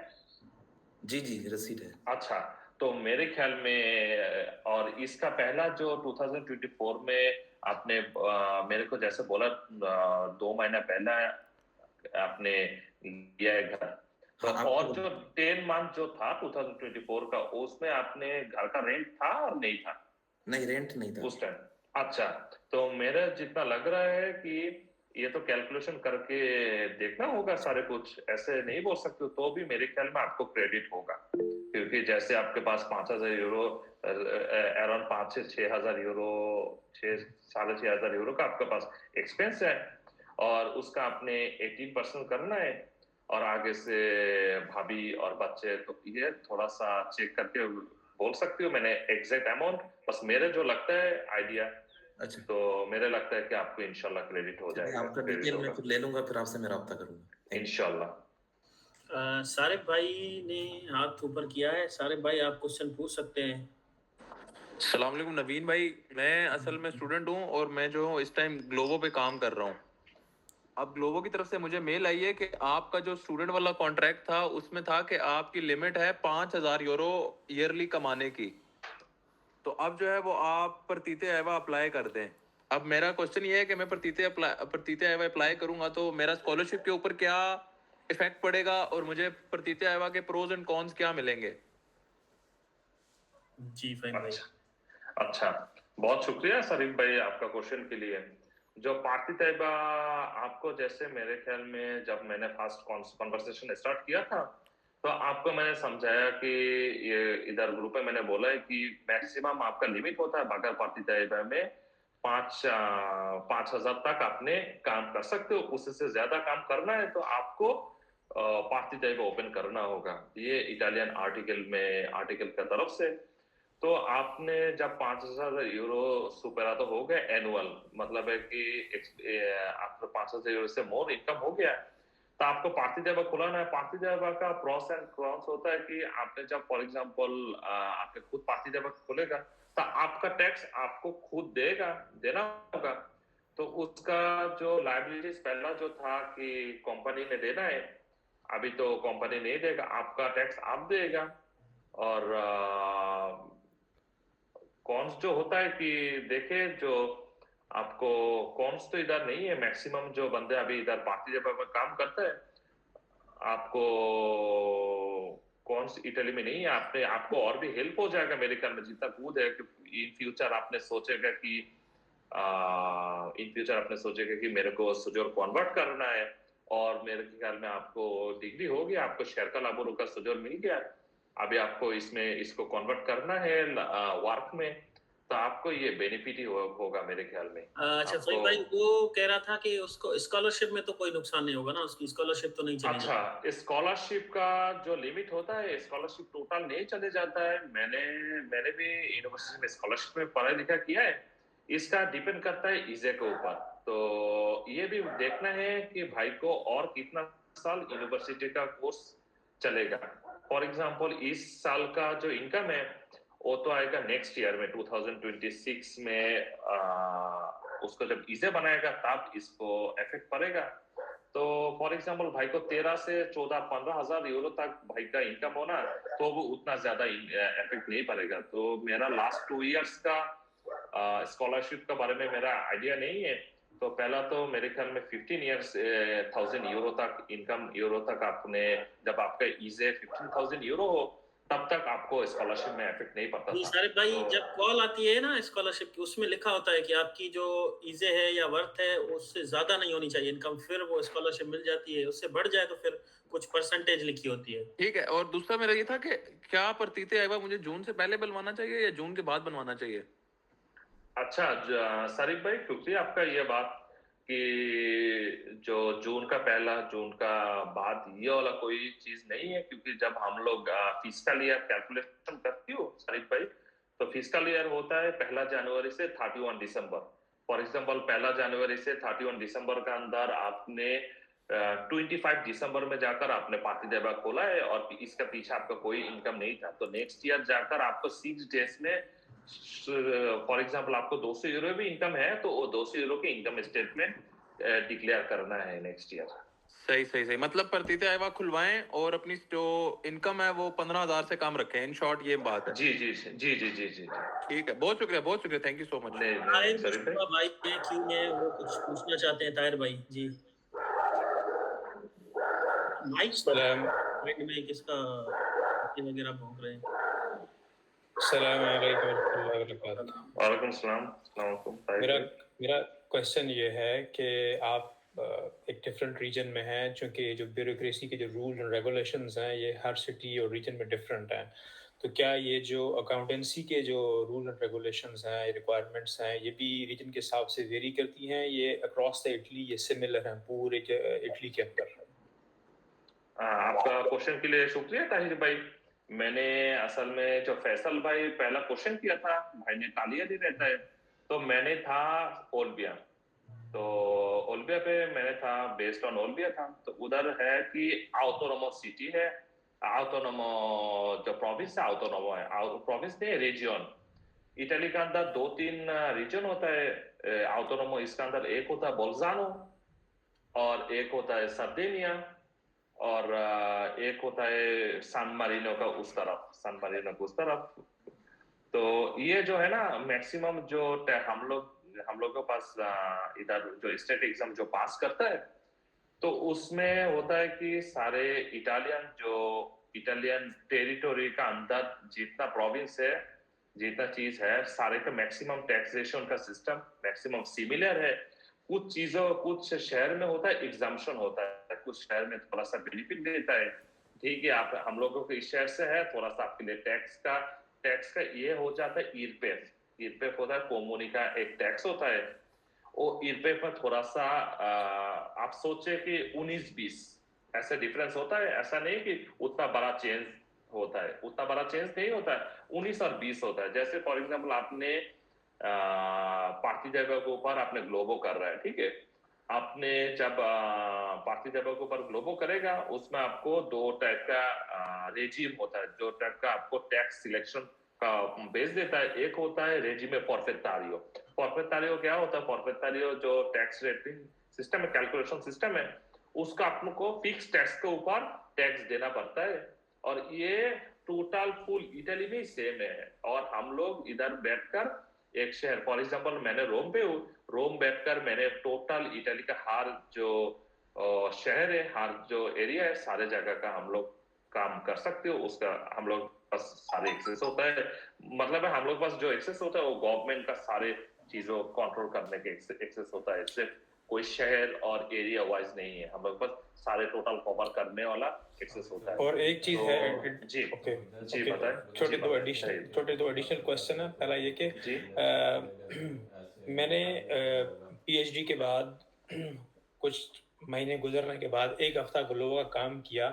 जी जी रसीद है। अच्छा, तो मेरे ख्याल में और इसका पहला जो 2024 में आपने मेरे को जैसे बोला 2 महीना पहले आपने लिया है घर, तो हाँ और आपको जो 10 मंथ जो था 2024 का उसमें आपने घर का रेंट था और नहीं था नहीं, रेंट नहीं था। उस टाइम? अच्छा, तो मेरा जितना लग रहा है कि ये तो कैलकुलेशन करके देखना होगा सारे कुछ, ऐसे नहीं बोल सकते हो, तो भी मेरे ख्याल में आपको क्रेडिट होगा, क्योंकि जैसे आपके पास 5,000 यूरो अराउंड 5 से 6,000 यूरो, 6,500 यूरो का आपके पास एक्सपेंस है और उसका आपने 18% करना है, और आगे से भाभी और बच्चे, तो ये थोड़ा सा चेक करके बोल सकती हूँ मैंने एग्जैक्ट अमाउंट, बस मेरे जो लगता है आइडिया, अच्छा, तो मेरे लगता है कि आपको इंशाल्लाह क्रेडिट हो चलिए जाएगा, आपका क्रेडिट डिटेल में होगा फिर ले लूंगा, फिर आपसे मैं राब्ता करूंगा। Thank you. इंशाल्लाह। सारिफ भाई ने हाथ ऊपर किया है, सारिफ भाई आप क्वेश्चन पूछ सकते हैं। सलाम अलैकुम नवीन भाई, मैं असल में स्टूडेंट हूँ और मैं जो हूँ इस टाइम ग्लोबो पे काम कर रहा हूँ। अब ग्लोबो की तरफ से मुझे मेल आई है कि आपका जो स्टूडेंट वाला कॉन्ट्रैक्ट था उसमें था कि आपकी लिमिट है 5,000 यूरो ईयरली कमाने की, तो अब जो है वो आप प्रतीत आयवा अप्लाई कर दें। अब मेरा क्वेश्चन ये है कि मैं प्रतीत आयवा अप्लाई करूंगा तो मेरा स्कॉलरशिप के ऊपर क्या इफेक्ट पड़ेगा और मुझे प्रतीत आयवा के प्रोज एंड कॉन्स क्या मिलेंगे? जी फहीम भाई। अच्छा, अच्छा, बहुत शुक्रिया शरीफ भाई आपका क्वेश्चन के लिए। जो पार्टी तैयबा आपको, जैसे मेरे ख्याल में जब मैंने फर्स्ट कॉन्वर्सेशन स्टार्ट किया था तो आपको मैंने समझाया कि ये इधर ग्रुप में मैंने बोला है कि मैक्सिमम आपका लिमिट होता है बगैर पार्टी तैयबा में 5,000 तक आपने काम कर सकते हो, उससे ज्यादा काम करना है तो आपको पार्टी तैयबा ओपन करना होगा, ये इटालियन आर्टिकल की तरफ से। तो आपने जब 5,000 यूरो सुपरा तो हो गया एनुअल, मतलब है कि आपको 5,000 यूरो से मोर इनकम हो गया, तो आपको पार्टी देवा खुलाना है। पार्टी देवा का प्रोस एंड कॉन्स होता है कि आपने जब फॉर एग्जांपल आपने खुद पार्टी देवा खोलेगा तो आपका टैक्स आपको खुद देना होगा। तो उसका जो लायबिलिटीज पहला जो था कि कंपनी ने देना है, अभी तो कंपनी नहीं देगा, आपका टैक्स आप देगा। और कॉन्स जो होता है कि देखे जो आपको कॉन्स तो इधर नहीं है, मैक्सिमम जो बंदे अभी इधर पार्टी जब में काम करते हैं आपको कॉन्स इटली में नहीं है, आपने आपको और भी हेल्प हो जाएगा मेरे ख्याल में, जितना कूद है कि इन फ्यूचर आपने सोचेगा कि मेरे को सुजोर कन्वर्ट करना है, और मेरे ख्याल में आपको डिग्री होगी, आपको शेयर का लाबोरो का सुजोर मिल गया, अभी आपको इसको कन्वर्ट करना है वर्क में, तो आपको ये बेनिफिट ही होगा मेरे ख्याल में। अच्छा आपको फहीम भाई वो कह रहा था कि उसको स्कॉलरशिप में तो कोई नुकसान नहीं होगा ना, उसकी स्कॉलरशिप तो नहीं चली अच्छा, जाती? स्कॉलरशिप का जो लिमिट होता है, स्कॉलरशिप टोटल नहीं चले जाता है। मैंने भी यूनिवर्सिटी में स्कॉलरशिप में पढ़ा लिखा किया है। इसका डिपेंड करता है ईजे के ऊपर। तो ये भी देखना है कि भाई को और कितना साल यूनिवर्सिटी का कोर्स चलेगा। फॉर एग्जांपल इस साल का जो इनकम है वो तो आएगा नेक्स्ट ईयर में 2026 में उसको जब ईजे बनाएगा तब इसको इफेक्ट पड़ेगा। तो फॉर एग्जांपल भाई को 13 से 14-15 हजार यूरो तक भाई का इनकम होना तो वो उतना ज्यादा इफेक्ट नहीं पड़ेगा। तो मेरा लास्ट 2 इयर्स का स्कॉलरशिप के बारे में मेरा आइडिया नहीं है। तो पहला तो मेरे ख्याल में 15 इयर्स 1000 यूरो तक इनकम यूरो तक आपने जब आपका ईजे 15,000 यूरो हो तब तक आपको स्कॉलरशिप में इफेक्ट नहीं पड़ता नहीं था। सारे भाई तो जब कॉल आती है ना स्कॉलरशिप की उसमें लिखा होता है कि आपकी जो ईजे है या वर्थ है उससे ज्यादा नहीं होनी चाहिए इनकम, फिर वो स्कॉलरशिप मिल जाती है। उससे बढ़ जाए तो फिर कुछ परसेंटेज लिखी होती है। ठीक है, और दूसरा मेरा ये था कि क्या प्रतीत आएगा मुझे जून से पहले बनवाना चाहिए या जून के बाद बनवाना चाहिए? अच्छा शरीफ भाई, क्योंकि आपका ये बात कि जो जून का पहला जून का बाद ये वाला कोई चीज नहीं है। क्योंकि जब हम लोग फिस्कल ईयर कैलकुलेशन करती हो शरीफ भाई, तो फिस्कल ईयर होता है 1 जनवरी से 31 दिसंबर। फॉर एग्जांपल 1 जनवरी से 31 दिसंबर का अंदर आपने 25 दिसंबर में जाकर आपने पार्टी देवा खोला है और इसका पीछे आपका कोई इनकम नहीं था। तो नेक्स्ट ईयर जाकर आपको 6 डेज में फॉर एग्जांपल आपको 200 यूरो भी इनकम है तो वो 200 यूरो के इनकम स्टेटमेंट डिक्लेयर करना है नेक्स्ट ईयर। सही सही सही, मतलब प्रतीत आयवा खुलवाएं और अपनी जो इनकम है वो 15,000 से कम रखें। इन शॉर्ट ये बात है। जी जी जी जी जी जी। ठीक है, बहुत शुक्रिया, थैंक यू सो मच। नहीं ताहिर नहीं शरीफ मुस्तफा भाई, भाई है क्यों है वो कुछ पूछना चाहते हैं ताहिर भाई जी। माइक सलाम साइड में किसका पत्ते वगैरह भौंक रहे हैं? सलाम अलैकुम वरहमतुल्लाहि वबरकातुहू। वालेकुम सलाम। अस्सलाम वालेकुम ताहिर मेरा भाई। मेरा क्वेश्चन ये है कि आप एक डिफरेंट रीजन में हैं, चूंकि जो ब्यूरोक्रेसी के जो रूल एंड रेगुलेशंस हैं ये हर सिटी और रीजन में डिफरेंट हैं। तो क्या ये जो अकाउंटेंसी के जो रूल एंड रेगुलेशंस हैं, रिक्वायरमेंट्स हैं, ये भी रीजन के हिसाब से वेरी करती हैं? ये अक्रॉस द इटली ये सिमिलर हैं पूरे इटली के अंदर? आपका क्वेश्चन के लिए शुक्रिया ताहिर भाई। मैंने असल में जो फैसल भाई पहला क्वेश्चन किया था, भाई ने कालियाली रहता है, तो मैंने था ओल्बिया। तो ओल्बिया पे मैंने था, बेस्ड ऑन ओल्बिया था। तो उधर है कि ऑटोनोमो सिटी है, ऑटोनोमो जो प्रोविंस है ऑटोनोमो है, प्रोविंस नहीं रीजन। इटली के अंदर 2-3 रीजन होता है ऑटोनोमो। इसके अंदर एक होता है बोल्जानो और एक होता है सर्दिनिया और एक होता है सान मारिनो का उस तरफ, सान मारिनो का उस तरफ। तो ये जो है ना मैक्सिमम जो हम लोग के पास इधर जो स्टेट एग्जाम जो पास करता है तो उसमें होता है कि सारे इटालियन टेरिटोरी का अंदर जितना प्रोविंस है, जितना चीज है, सारे का मैक्सिमम टैक्सेशन का सिस्टम मैक्सिमम सिमिलर है। कुछ चीजों कुछ शहर में होता है एग्जाम्पशन होता है, कुछ शहर में थोड़ा सा बेनिफिट देता है। ठीक है, आप हम लोगों के इस शहर से है, थोड़ा सा आपके लिए टैक्स का ये हो जाता है ईरपेफ होता है, कोमुनी का एक टैक्स होता है। वो ईरपेफ में थोड़ा सा आप सोचे कि 19-20 ऐसा डिफरेंस होता है। ऐसा नहीं कि उतना बड़ा चेंज होता है, उतना बड़ा चेंज नहीं होता है, 19 और 20 होता है। जैसे फॉर एग्जांपल आपने पार्टी जगह के ऊपर आपने ग्लोबो कर रहा है, ठीक है। आपने जब पार्टी जगह के ऊपर ग्लोबो करेगा उसमें आपको 2 टाइप का रेजिम होता है, जो टाइप का आपको टैक्स सिलेक्शन का बेस देता है। एक होता है रेजिम फॉर्फेटारियो। फॉर्फेटारियो क्या होता है? फॉर्फेटारियो जो टैक्स रेटिंग सिस्टम है, कैलकुलेशन सिस्टम है, उसका आपको फिक्स टैक्स के ऊपर टैक्स देना पड़ता है। और ये टोटल फुल इटली में सेम है। और हम लोग इधर बैठकर एक शहर, फॉर एग्जांपल मैंने रोम पे हूँ, रोम बैठकर मैंने टोटल इटली का हर जो शहर है, हर जो एरिया है, सारे जगह का हम लोग काम कर सकते हो। उसका हम लोग पास सारे एक्सेस होता है। मतलब है हम लोग पास जो एक्सेस होता है वो गवर्नमेंट का सारे चीजों कंट्रोल करने के एक्सेस होता है। सिर्फ कोई शहर और एरिया वाइज नहीं है, हमारे पास सारे टोटल कवर करने वाला एक्सेस होता है। और एक चीज तो है जी ओके जी ओके बताएं। छोटे जी दो बताएं, एडिशनल सही। छोटे दो एडिशनल क्वेश्चन है। पहला ये कि जी मैंने पीएचडी के बाद कुछ महीने गुजरने के बाद एक हफ्ता ग्लोबो का काम किया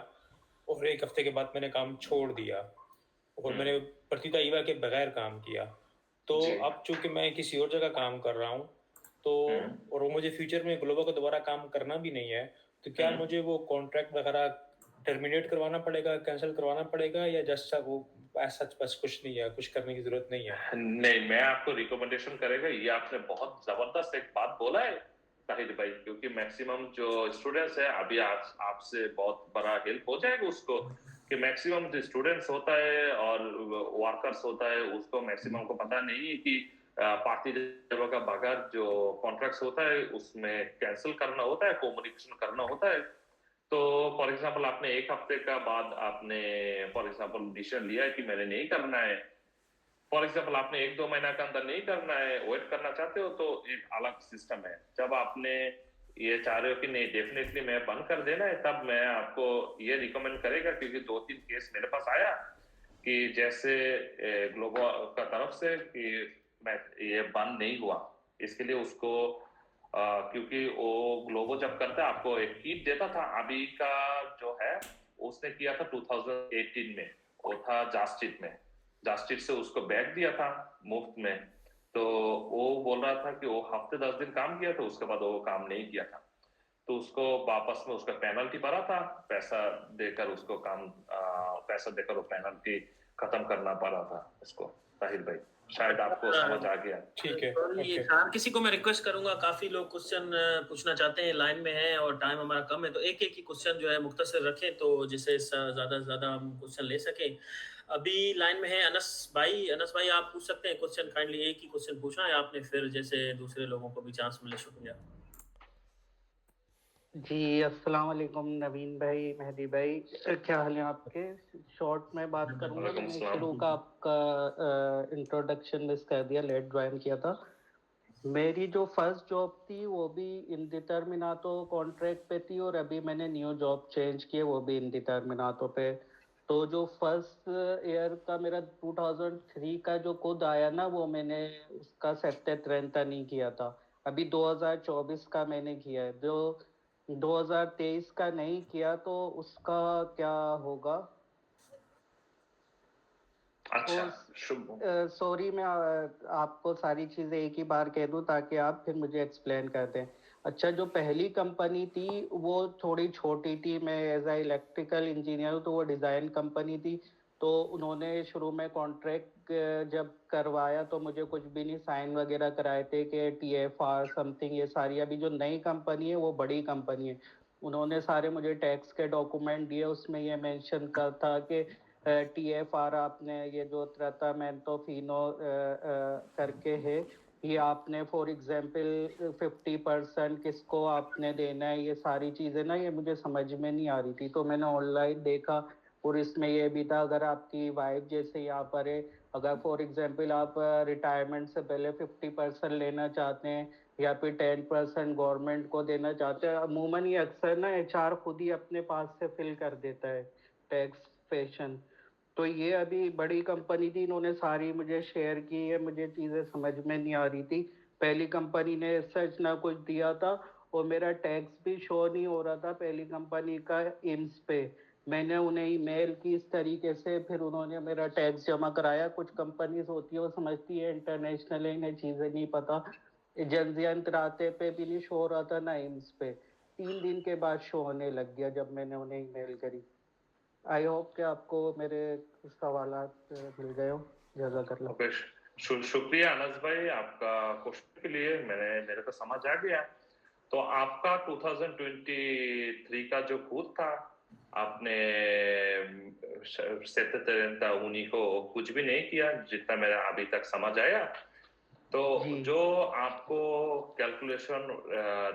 और एक हफ्ते के बाद मैंने काम छोड़ दिया और मैंने प्रतिभा ईवा के बगैर काम किया। तो जी अब चूंकि मैं किसी और जगह काम कर रहा हूँ तो और वो मुझे फ्यूचर में ग्लोबो को दोबारा काम करना भी नहीं है, तो क्या मुझे वो कॉन्ट्रैक्ट वगैरह टर्मिनेट करवाना पड़ेगा, कैंसिल करवाना पड़ेगा, या जस्ट वो ऐसा बस कुछ नहीं है, कुछ करने की जरूरत नहीं है? नहीं, मैं आपको रिकमेंडेशन करेगा, ये आपने बहुत जबरदस्त एक बात बोला है ताहिर भाई, क्योंकि मैक्सिमम जो स्टूडेंट्स है अभी आपसे बहुत बड़ा हेल्प हो जाएगा उसको, कि मैक्सिमम जो स्टूडेंट्स होता है और वर्कर्स होता है उसको मैक्सिमम को पता नहीं है कि पार्टी का बगैर जो कॉन्ट्रैक्ट्स होता है उसमें कैंसिल करना होता है, कम्युनिकेशन करना होता है। तो फॉर एग्जांपल आपने एक हफ्ते का बाद आपने फॉर एग्जांपल डिसीजन लिया है कि मैंने नहीं करना है, फॉर एग्जाम्पल आपने 1-2 महीना के अंदर नहीं करना है, वेट करना चाहते हो, तो एक अलग सिस्टम है। जब आपने ये चाह रहे हो कि नहीं डेफिनेटली मैं बंद कर देना है, तब मैं आपको ये रिकमेंड करेगा, क्योंकि 2-3 केस मेरे पास आया कि जैसे ग्लोबो का तरफ से कि मैं ये बंद नहीं हुआ, इसके लिए उसको क्योंकि वो ग्लोबो जब करता है आपको एक किट देता था, अभी का जो है उसने किया था 2018 में, वो था जास्टिट में, जास्टिट से उसको बैग दिया था मुफ्त में। तो वो बोल रहा था कि वो हफ्ते 10 दिन काम किया था, उसके बाद वो काम नहीं किया था, तो उसको वापस में उसका पेनल्टी पड़ा था, पैसा देकर उसको पैसा देकर वो पेनल्टी खत्म करना पड़ा था उसको। ताहिर भाई शायद आपको समझ आ गया। ठीक है ये ओके हर किसी को मैं रिक्वेस्ट करूंगा, काफी लोग क्वेश्चन पूछना चाहते हैं, लाइन में हैं और टाइम हमारा कम है, तो एक एक ही क्वेश्चन जो है मुख्तसर रखें, तो जिससे ज्यादा से ज्यादा हम क्वेश्चन ले सकें। अभी लाइन में है अनस भाई। अनस भाई आप पूछ सकते हैं क्वेश्चन, काइंडली एक ही क्वेश्चन पूछना है आपने, फिर जैसे दूसरे लोगों को भी चांस मिले। शुक्रिया जी अस्सलाम वालेकुम नवीन भाई, मेहदी भाई, क्या हाल है आपके? शॉर्ट में बात करूंगा। वालेकुम मैंने सलाम। शुरू का आपका इंट्रोडक्शन मिस कर दिया, लेट ज्वाइन किया था। मेरी जो फर्स्ट जॉब थी वो भी इनडिटर्मिनातो कॉन्ट्रैक्ट पे थी और अभी मैंने न्यू जॉब चेंज किया वो भी इनडिटर्मिनातो पे। तो जो फर्स्ट ईयर का मेरा 2003 का जो खुद आया ना, वो मैंने उसका सेप्टेट रेंटा नहीं किया था। अभी 2024 का मैंने किया है। जो 2023 का नहीं किया तो उसका क्या होगा? अच्छा और शुभ। सॉरी, मैं आपको सारी चीज़ें एक ही बार कह दूं ताकि आप फिर मुझे एक्सप्लेन कर दें। अच्छा, जो पहली कंपनी थी वो थोड़ी छोटी थी, मैं एज ए इलेक्ट्रिकल इंजीनियर हूँ, तो वो डिज़ाइन कंपनी थी। तो उन्होंने शुरू में कॉन्ट्रैक्ट जब करवाया तो मुझे कुछ भी नहीं साइन वगैरह कराए थे कि TFR समथिंग, ये सारी। अभी जो नई कंपनी है वो बड़ी कंपनी है, उन्होंने सारे मुझे टैक्स के डॉक्यूमेंट दिए, उसमें ये मेंशन कर था कि TFR आपने ये जो ट्राटामेंटो फिनो करके है, ये आपने फॉर एग्जांपल 50% किसको आपने देना है, ये सारी चीज़ें ना ये मुझे समझ में नहीं आ रही थी। तो मैंने ऑनलाइन देखा और इसमें ये भी था, अगर आपकी वाइफ जैसे यहाँ पर है, अगर फॉर एग्जांपल आप रिटायरमेंट से पहले 50% लेना चाहते हैं या फिर 10% गवर्नमेंट को देना चाहते हैं, अमूमन ये अक्सर ना HR खुद ही अपने पास से फिल कर देता है टैक्स पेशन। तो ये अभी बड़ी कंपनी थी, इन्होंने सारी मुझे शेयर की है, मुझे चीज़ें समझ में नहीं आ रही थी। पहली कंपनी ने सच ना कुछ दिया था और मेरा टैक्स भी शो नहीं हो रहा था पहली कंपनी का IMS पे। मैंने उन्हें ईमेल की इस तरीके से, फिर उन्होंने मेरा टैक्स जमा कराया। कुछ कंपनीज होती है वो समझती है इंटरनेशनल है, इन्हें चीज़ें नहीं पता। एजेंसियन राते पे भी नहीं शो हो रहा था ना IMS पे, 3 दिन के बाद शो होने लग गया जब मैंने उन्हें ईमेल करी। आई होप कि आपको मेरे सवालात मिल गए हो। जज़ाकल्लाह। ओके शुक्रिया अनस भाई आपका क्वेश्चन के लिए, मेरे को समझ आ गया। तो आपका 2023 का जो खुद था, आपने सेतेंता उन्हीं को कुछ भी नहीं किया जितना मेरा अभी तक समझ आया। तो जी जो आपको कैलकुलेशन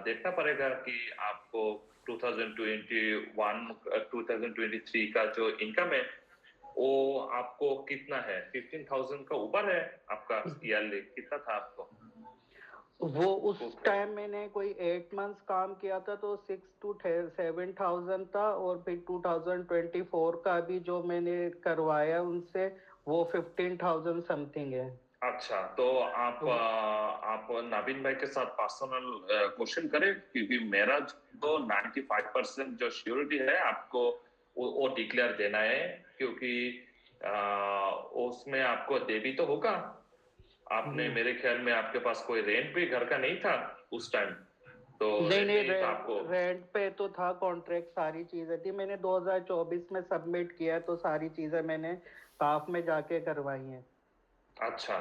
देखना पड़ेगा कि आपको 2023 का जो इनकम है वो आपको कितना है, 15,000 का ऊपर है आपका ईयरली, कितना था आपको? वो उस टाइम मैंने कोई 8 मंथ्स काम किया था तो 6 to 7,000 था, और फिर 2024 का भी जो मैंने करवाया उनसे वो 15,000 समथिंग है। अच्छा, तो आप नवीन भाई के साथ पर्सनल क्वेश्चन करें, क्योंकि मेरा तो 95% जो श्योरिटी है आपको वो डिक्लेयर देना है, क्योंकि उसमें आपको दे भी तो होगा। आपने मेरे ख्याल में आपके पास कोई रेंट भी घर का नहीं था उस टाइम, तो नहीं, तो आपको रेंट पे तो था, कॉन्ट्रैक्ट सारी चीजें थी, मैंने 2024 में सबमिट किया तो सारी चीजें मैंने साफ में जाके करवाई हैं। अच्छा,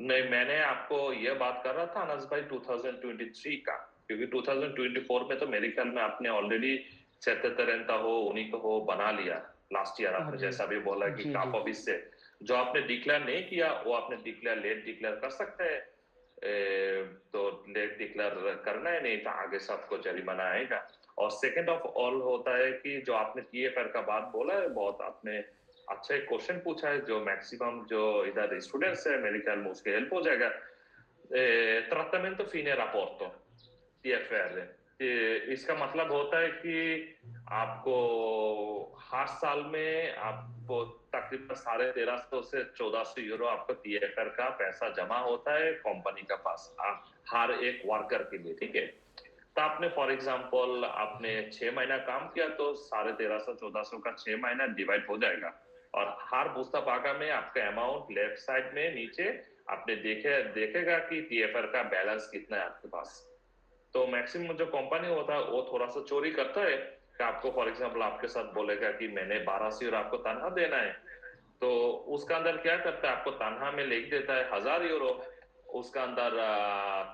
नहीं मैंने आपको ये बात कर रहा था अनस भाई 2023 का, क्योंकि 2024 में तो मेरे ख्याल में आपने ऑलरेडी 77 हो उन्हीं को हो बना लिया लास्ट ईयर। आपने जैसा भी बोला कि काप ऑफिस से जो आपने डिक्लेयर नहीं किया वो आपने डिक्लेयर लेट डिक्लेयर कर सकते हैं। तो लेट डिक्लेयर करना है, नहीं तो आगे से आपको जरिमाना आएगा। और सेकंड ऑफ ऑल होता है कि जो आपने टीएफआर का बात बोला है, बहुत आपने अच्छा एक क्वेश्चन पूछा है, जो मैक्सिमम जो इधर स्टूडेंट्स है मेरे ख्याल में उसके हेल्प हो जाएगा। trattamento fine rapporto TFR, इसका मतलब होता है कि आपको हर साल में आपको तकरीबन 1350 से 1400 यूरो आपको TFR का पैसा जमा होता है कंपनी का पास हर एक वर्कर के लिए, ठीक है। तो आपने फॉर एग्जांपल आपने 6 महीना काम किया तो 1350 1400 का 6 महीना डिवाइड हो जाएगा, और हर पुस्तक में आपका अमाउंट लेफ्ट साइड में नीचे आपने देखेगा कि टीएफआर का बैलेंस कितना है आपके पास। तो मैक्सिमम जो कंपनी होता है वो थोड़ा सा चोरी करता है कि आपको फॉर एग्जांपल आपके साथ बोलेगा कि मैंने 1200 यूरो आपको तनख्वाह देना है, तो उसका अंदर क्या करता है आपको तनख्वाह में लिख देता है 1000 यूरो। उसका अंदर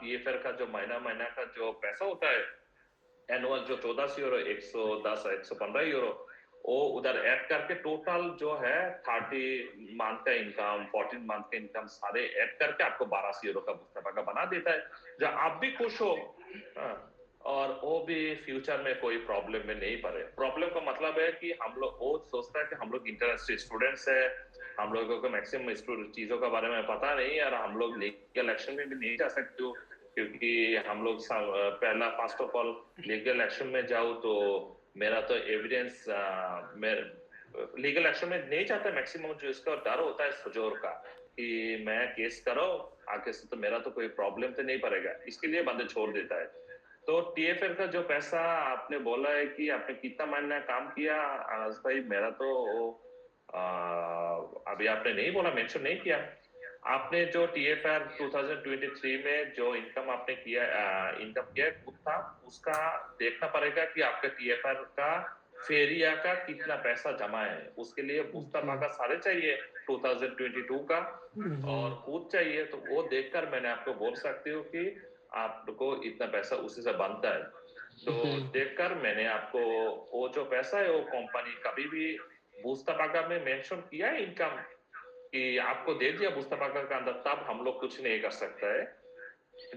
टीएफआर का जो महीना का जो पैसा होता है एनुअल जो 1400 यूरो 110 115 यूरो वो उधर ऐड करके टोटल जो है 30 मंथ का इनकम 14 मंथ का इनकम सारे ऐड करके आपको 1200 यूरो का पुस्तक बना देता है, जो आप भी खुश हो। और वो भी फ्यूचर में कोई प्रॉब्लम में नहीं पड़े। प्रॉब्लम का मतलब है कि हम लोग वो सोचता है कि हम लोग इंटरनेशनल स्टूडेंट्स है, हम लोगों को मैक्सिमम चीजों के बारे में पता नहीं है, और हम लोग लीगल एक्शन में भी नहीं जा सकते, क्योंकि हम लोग पहला first of all legal action में जाऊँ तो मेरा तो एविडेंस लीगल एक्शन में नहीं चाहता। मैक्सिमम जो इसका डर होता है सुजोर का कि मैं केस करो आगे से तो मेरा तो कोई प्रॉब्लम तो नहीं पड़ेगा, इसके लिए बंदे छोड़ देता है। तो टीएफआर का जो पैसा आपने बोला है कि आपने कितना महीना काम किया अनस भाई, मेरा तो अभी आपने नहीं बोला, मेंशन नहीं किया। आपने जो टीएफआर 2023 में जो इनकम आपने किया था उसका देखना पड़ेगा कि आपका टीएफआर का फेरिया का कितना पैसा जमा है। उसके लिए पुस्तक का सारे चाहिए 2022 का और खुद चाहिए, तो वो देखकर मैंने आपको बोल सकती हूँ कि आपको इतना पैसा उसी से बनता है। तो देखकर मैंने आपको वो जो पैसा है वो कंपनी कभी भी पुस्तक में मेंशन किया है इनकम कि आपको दे दिया पुस्तक का अंदर, तब हम लोग कुछ नहीं कर सकता है।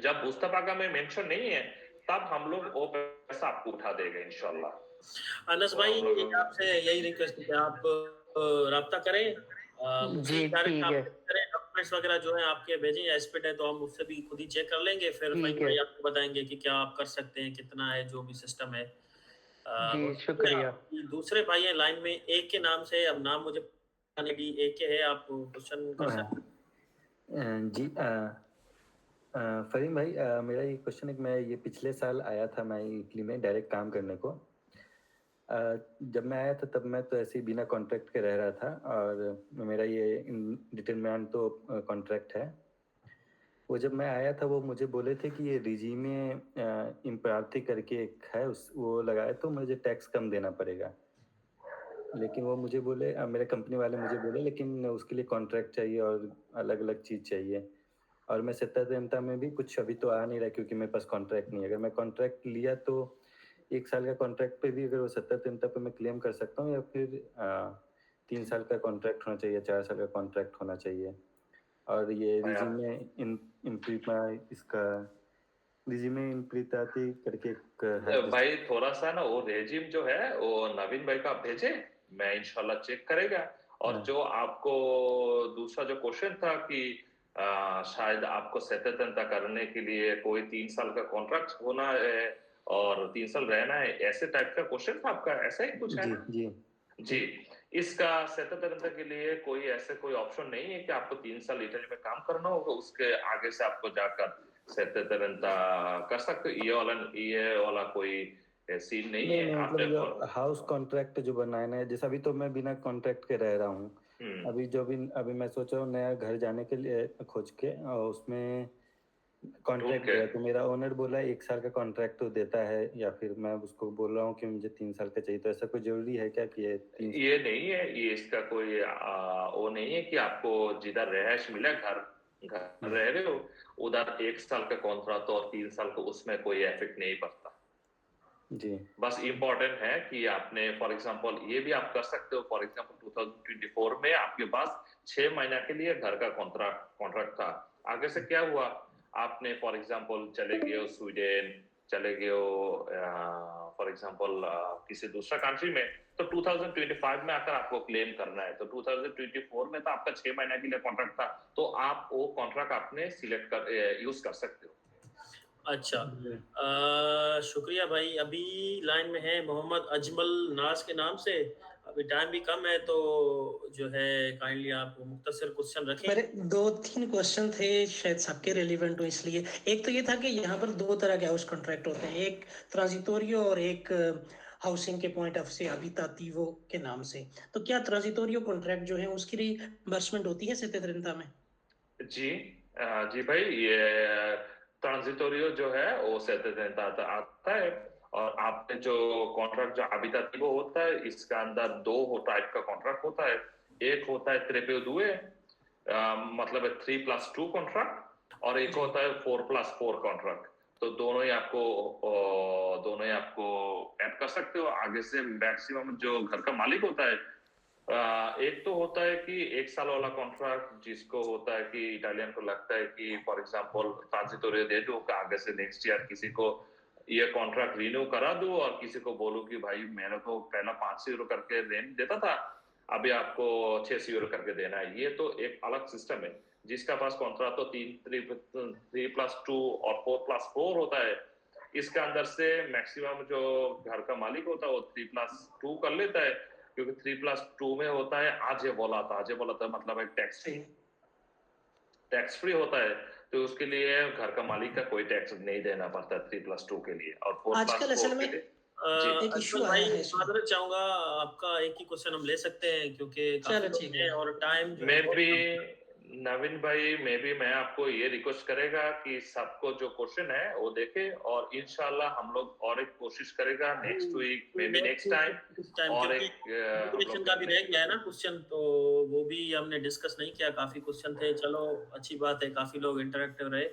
जब पुस्तक में मेंशन नहीं है तब हम लोग वो पैसा आपको उठा देगा इंशाल्लाह। अनस भाई आपसे यही रिक्वेस्ट है कि आप राब्ता करें, जी ठीक है, डॉक्यूमेंट्स वगैरह जो है आपके भेजें, एस्पेक्ट है तो हम उससे भी खुद ही चेक कर लेंगे, फिर भाई आपको बताएंगे कि क्या आप कर सकते हैं, कितना है जो भी सिस्टम है। जी शुक्रिया। दूसरे भाई हैं लाइन में, एक के नाम से, अब नाम मुझे भी एक के है, आप क्वेश्चन कर सकते हैं। जी फरीम भाई, मेरा ये क्वेश्चन है कि मैं ये पिछले साल आया था मैं इटली में डायरेक्ट काम करने को। जब मैं आया था तब मैं तो ऐसे ही बिना कॉन्ट्रैक्ट के रह रहा था, और मेरा ये डिटरमिनेंट तो कॉन्ट्रैक्ट है। वो जब मैं आया था वो मुझे बोले थे कि ये रिजीमे इम्प्रार्थी करके एक है, वो लगाए तो मुझे टैक्स कम देना पड़ेगा। लेकिन वो मुझे बोले, मेरे कंपनी वाले मुझे बोले लेकिन उसके लिए कॉन्ट्रैक्ट चाहिए और अलग अलग चीज़ चाहिए, और मैं 70 में भी कुछ अभी तो आ नहीं रहा क्योंकि मेरे पास कॉन्ट्रैक्ट नहीं है। अगर मैं कॉन्ट्रैक्ट लिया तो 1 साल का कॉन्ट्रैक्ट पे भी अगर वो 70 पे मैं क्लेम कर सकता हूँ, या फिर 3 साल का कॉन्ट्रैक्ट होना चाहिए, 4 साल का कॉन्ट्रैक्ट होना चाहिए। और ये रिजीमे इसका रिजीमे इम्प्रीताती करके है भाई, थोड़ा सा ना वो रेजिम जो है वो नवीन भाई का भेजे, मैं इंशाल्लाह चेक करेगा। और जो आपको दूसरा जो क्वेश्चन था कि शायद आपको सत्यता करने के लिए कोई 3 साल का कॉन्ट्रैक्ट होना है और 3 साल रहना है, ऐसे टाइप का क्वेश्चन था आपका, ऐसा ही कुछ है जी ना? जी जी, इसका सत्यता के लिए कोई ऑप्शन नहीं है कि आपको 3 साल इटली में काम करना होगा, उसके आगे से आपको जाकर सत्यता कर सकते हो। ये वाला कोई सीन नहीं नहीं है। नहीं, आपने मतलब जो हाउस कॉन्ट्रैक्ट जो बनाना है, जैसे अभी तो मैं बिना कॉन्ट्रैक्ट के रह रहा हूँ। अभी मैं सोच रहा हूँ नया घर जाने के लिए खोज के, और उसमें कॉन्ट्रैक्ट ओके। दिया तो मेरा ओनर बोला 1 साल का कॉन्ट्रैक्ट तो देता है, या फिर मैं उसको बोल रहा हूँ कि मुझे 3 साल का चाहिए, तो ऐसा कोई जरूरी है क्या कि ये 3 ये नहीं है, ये इसका कोई वो नहीं है कि आपको जिधर रहायश मिला, घर रह रहे हो, उधर 1 साल का कॉन्ट्रैक्ट और 3 साल का, उसमें कोई इफेक्ट नहीं पड़ता। जी बस इम्पोर्टेंट है कि आपने फॉर एग्जांपल ये भी आप कर सकते हो, फॉर एग्जांपल 2024 में आपके पास 6 महीना के लिए घर का कॉन्ट्रैक्ट था। आगे से क्या हुआ, आपने फॉर एग्जांपल चले गए हो स्वीडन, चले गए हो फॉर एग्जांपल किसी दूसरा कंट्री में, तो 2025 में आकर आपको क्लेम करना है। तो 2024 में तो आपका 6 महीना के लिए कॉन्ट्रैक्ट था, तो आप वो कॉन्ट्रैक्ट आपने सिलेक्ट कर यूज कर सकते हो। अच्छा, शुक्रिया भाई। अभी लाइन में है मोहम्मद अजमल नाज के नाम से। अभी टाइम भी कम है, तो जो है काइंडली आप मुख्तसर क्वेश्चन रखें। मेरे 2-3 क्वेश्चन थे, शायद सबके रेलिवेंट हो इसलिए। एक तो ये था कि यहाँ पर 2 तरह के हाउस कॉन्ट्रैक्ट होते हैं, एक ट्रांजिटोरियो और एक हाउसिंग के पॉइंट ऑफ से अबितातिवो के नाम से। तो क्या ट्रांजिटोरियो कॉन्ट्रैक्ट जो है उसकी रिइंबर्समेंट होती है सत्यता में? जी जी भाई, ये ट्रांजिटोरियो जो है वो सत्यता आता है। और आपने जो कॉन्ट्रैक्ट जो अभी तक वो होता है, इसका अंदर 2 टाइप का कॉन्ट्रैक्ट होता है। एक होता है 3+2, मतलब 3+2 कॉन्ट्रैक्ट, और एक होता है 4+4 कॉन्ट्रैक्ट। तो दोनों ही आपको ऐड कर सकते हो। आगे से मैक्सिमम जो घर का मालिक होता है, एक तो होता है कि 1 साल वाला कॉन्ट्रैक्ट, जिसको होता है कि इटालियन को लगता है कि फॉर एग्जांपल ट्रांजिटोरियो दे दो, आगे से नेक्स्ट ईयर किसी को ये कॉन्ट्रैक्ट रिन्यू करा दो, और किसी को बोलो कि भाई मैंने तो पहला 500 यूरो करके रेंट देता था, अभी आपको 600 यूरो करके देना है। ये तो एक अलग सिस्टम है। जिसका पास कॉन्ट्रैक्ट तो 3+2 और 4+4 होता है, इसके अंदर से मैक्सिमम जो घर का मालिक होता है वो 3+2 कर लेता है, क्योंकि 3+2 में होता है आज ये बोला था मतलब एक टैक्स फ्री होता है। तो उसके लिए घर का मालिक का कोई टैक्स नहीं देना पड़ता 3+2 के लिए। और 4+4 आजकल असल के में लिए एक अजमल इशू आया भाई, है इसमें। माजरत चाहूंगा, आपका एक ही क्वेश्चन हम ले सकते हैं क्योंकि काफी चलो लोग ठीक हैं है। और टाइम जो है मैं बहुत भी कम है। नवीन भाई, मैं आपको ये रिक्वेस्ट करेगा कि सबको जो क्वेश्चन है वो देखे, और इंशाल्लाह हम लोग और एक कोशिश करेगा next week, maybe next time, इस टाइम और क्योंकि एक हम इमिग्रेशन लोग का भी करने रह गया है ना क्वेश्चन, तो वो भी हमने डिस्कस नहीं किया। काफी क्वेश्चन थे, चलो अच्छी बात है, काफी लोग इंटरेक्टिव रहे।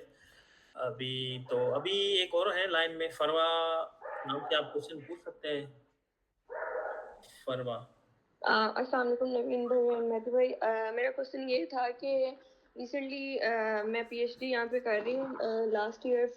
अभी एक और है लाइन में, फरवा नाम के, आप क्वेश्चन पूछ सकते हैं। फरवा। अस्सलाम वालेकुम नवीन भाई और मेहदी भाई। मेरा क्वेश्चन ये था कि रिसेंटली मैं पीएचडी यहाँ पे कर रही हूँ। लास्ट ईयर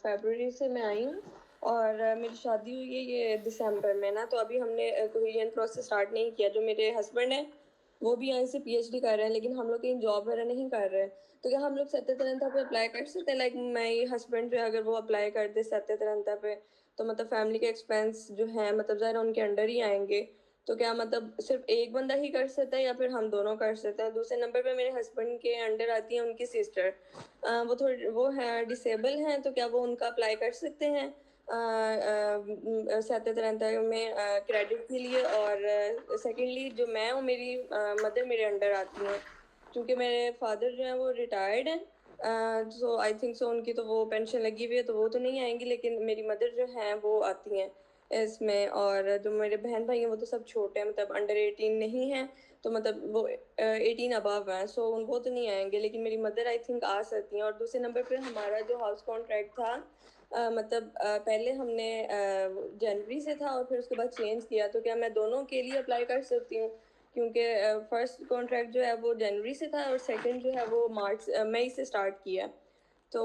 फरवरी से मैं आई हूँ, और मेरी शादी हुई है ये दिसंबर में ना। तो अभी हमने कोरियन प्रोसेस स्टार्ट नहीं किया। जो मेरे हस्बैंड हैं वो भी यहाँ से पीएचडी कर रहे हैं, लेकिन हम लोग कहीं जॉब वगैरह नहीं कर रहे हैं। तो क्या हम लोग सत्यता पे अप्लाई कर सकते हैं? लाइक मेरे हस्बैंड जो है, अगर वो अप्लाई कर दे सत्यता पे, तो मतलब फैमिली के एक्सपेंस जो है मतलब ज़रा उनके अंडर ही आएंगे। तो क्या मतलब सिर्फ एक बंदा ही कर सकता है या फिर हम दोनों कर सकते हैं? दूसरे नंबर पे मेरे हस्बैंड के अंडर आती है उनकी सिस्टर, वो है डिसेबल हैं, तो क्या वो उनका अप्लाई कर सकते हैं सत्यता में क्रेडिट के लिए? और सेकेंडली जो मैं हूँ, मेरी मदर मेरे अंडर आती हैं, क्योंकि मेरे फादर जो हैं वो रिटायर्ड हैं। सो आई थिंक सो उनकी तो वो पेंशन लगी हुई है, तो वो तो नहीं आएंगी, लेकिन मेरी मदर जो हैं वो आती हैं इसमें। और जो मेरे बहन भाई हैं वो तो सब छोटे हैं, मतलब अंडर 18 नहीं हैं, तो मतलब वो 18 अबव हैं, सो वो तो नहीं आएंगे, लेकिन मेरी मदर आई थिंक आ सकती हैं। और दूसरे नंबर पे हमारा जो हाउस कॉन्ट्रैक्ट था, पहले हमने जनवरी से था और फिर उसके बाद चेंज किया। तो क्या मैं दोनों के लिए अप्लाई कर सकती हूँ? क्योंकि फर्स्ट कॉन्ट्रैक्ट जो है वो जनवरी से था और सेकंड जो है वो मई से स्टार्ट किया। तो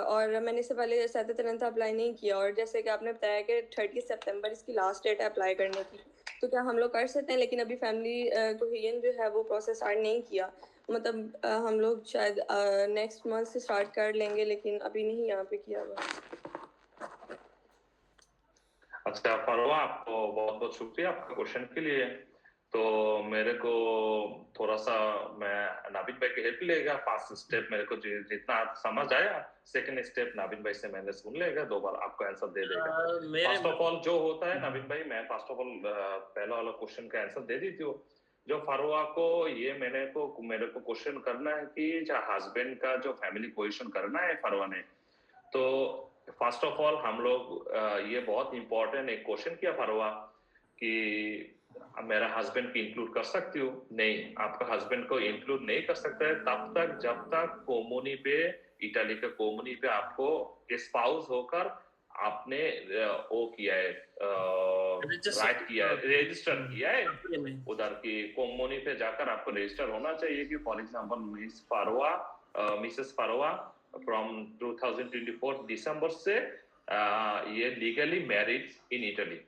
और मैंने इससे पहले सतत अप्लाई नहीं किया, और जैसे कि आपने बताया कि 30 सितंबर इसकी लास्ट डेट है अप्लाई करने की, तो क्या हम लोग कर सकते हैं? लेकिन अभी फैमिली कोहेजन जो है वो प्रोसेस स्टार्ट नहीं किया, मतलब हम लोग शायद नेक्स्ट मंथ से स्टार्ट कर लेंगे, लेकिन अभी नहीं यहाँ पे किया हुआ। अच्छा फरवा, आपको बहुत बहुत शुक्रिया आपका क्वेश्चन के लिए। तो मेरे को थोड़ा सा मैं नाबिन भाई की हेल्प लेगा। फर्स्ट स्टेप मेरे को जितना समझ आया, सेकंड स्टेप नाबिन भाई से मैंने सुन लेगा, 2 बार आपको आंसर दे देगा। फर्स्ट ऑफ ऑल जो होता है नाबिन भाई, मैं फर्स्ट ऑफ ऑल पहला वाला क्वेश्चन का आंसर दे दीजिए। जो फरवा को ये मेरे को क्वेश्चन करना है कि हस्बैंड का जो फैमिली पोजीशन करना है फरवा ने, तो फर्स्ट ऑफ ऑल हम लोग ये बहुत इंपॉर्टेंट एक क्वेश्चन किया फरवा कि मेरा हस्बैंड को इंक्लूड कर सकती हो? नहीं, आपका हस्बैंड को इंक्लूड नहीं कर सकता है तब तक जब तक कोमुनी पे, इटाली के कोमुनी पे आपको स्पाउस होकर आपने वो किया है, राइट किया है, रजिस्टर किया है उधर की कोमुनी पे जाकर आपको रजिस्टर होना चाहिए कि for example Mrs Farwa from 2024 दिसंबर से ये लीगली मैरिड इन इटली,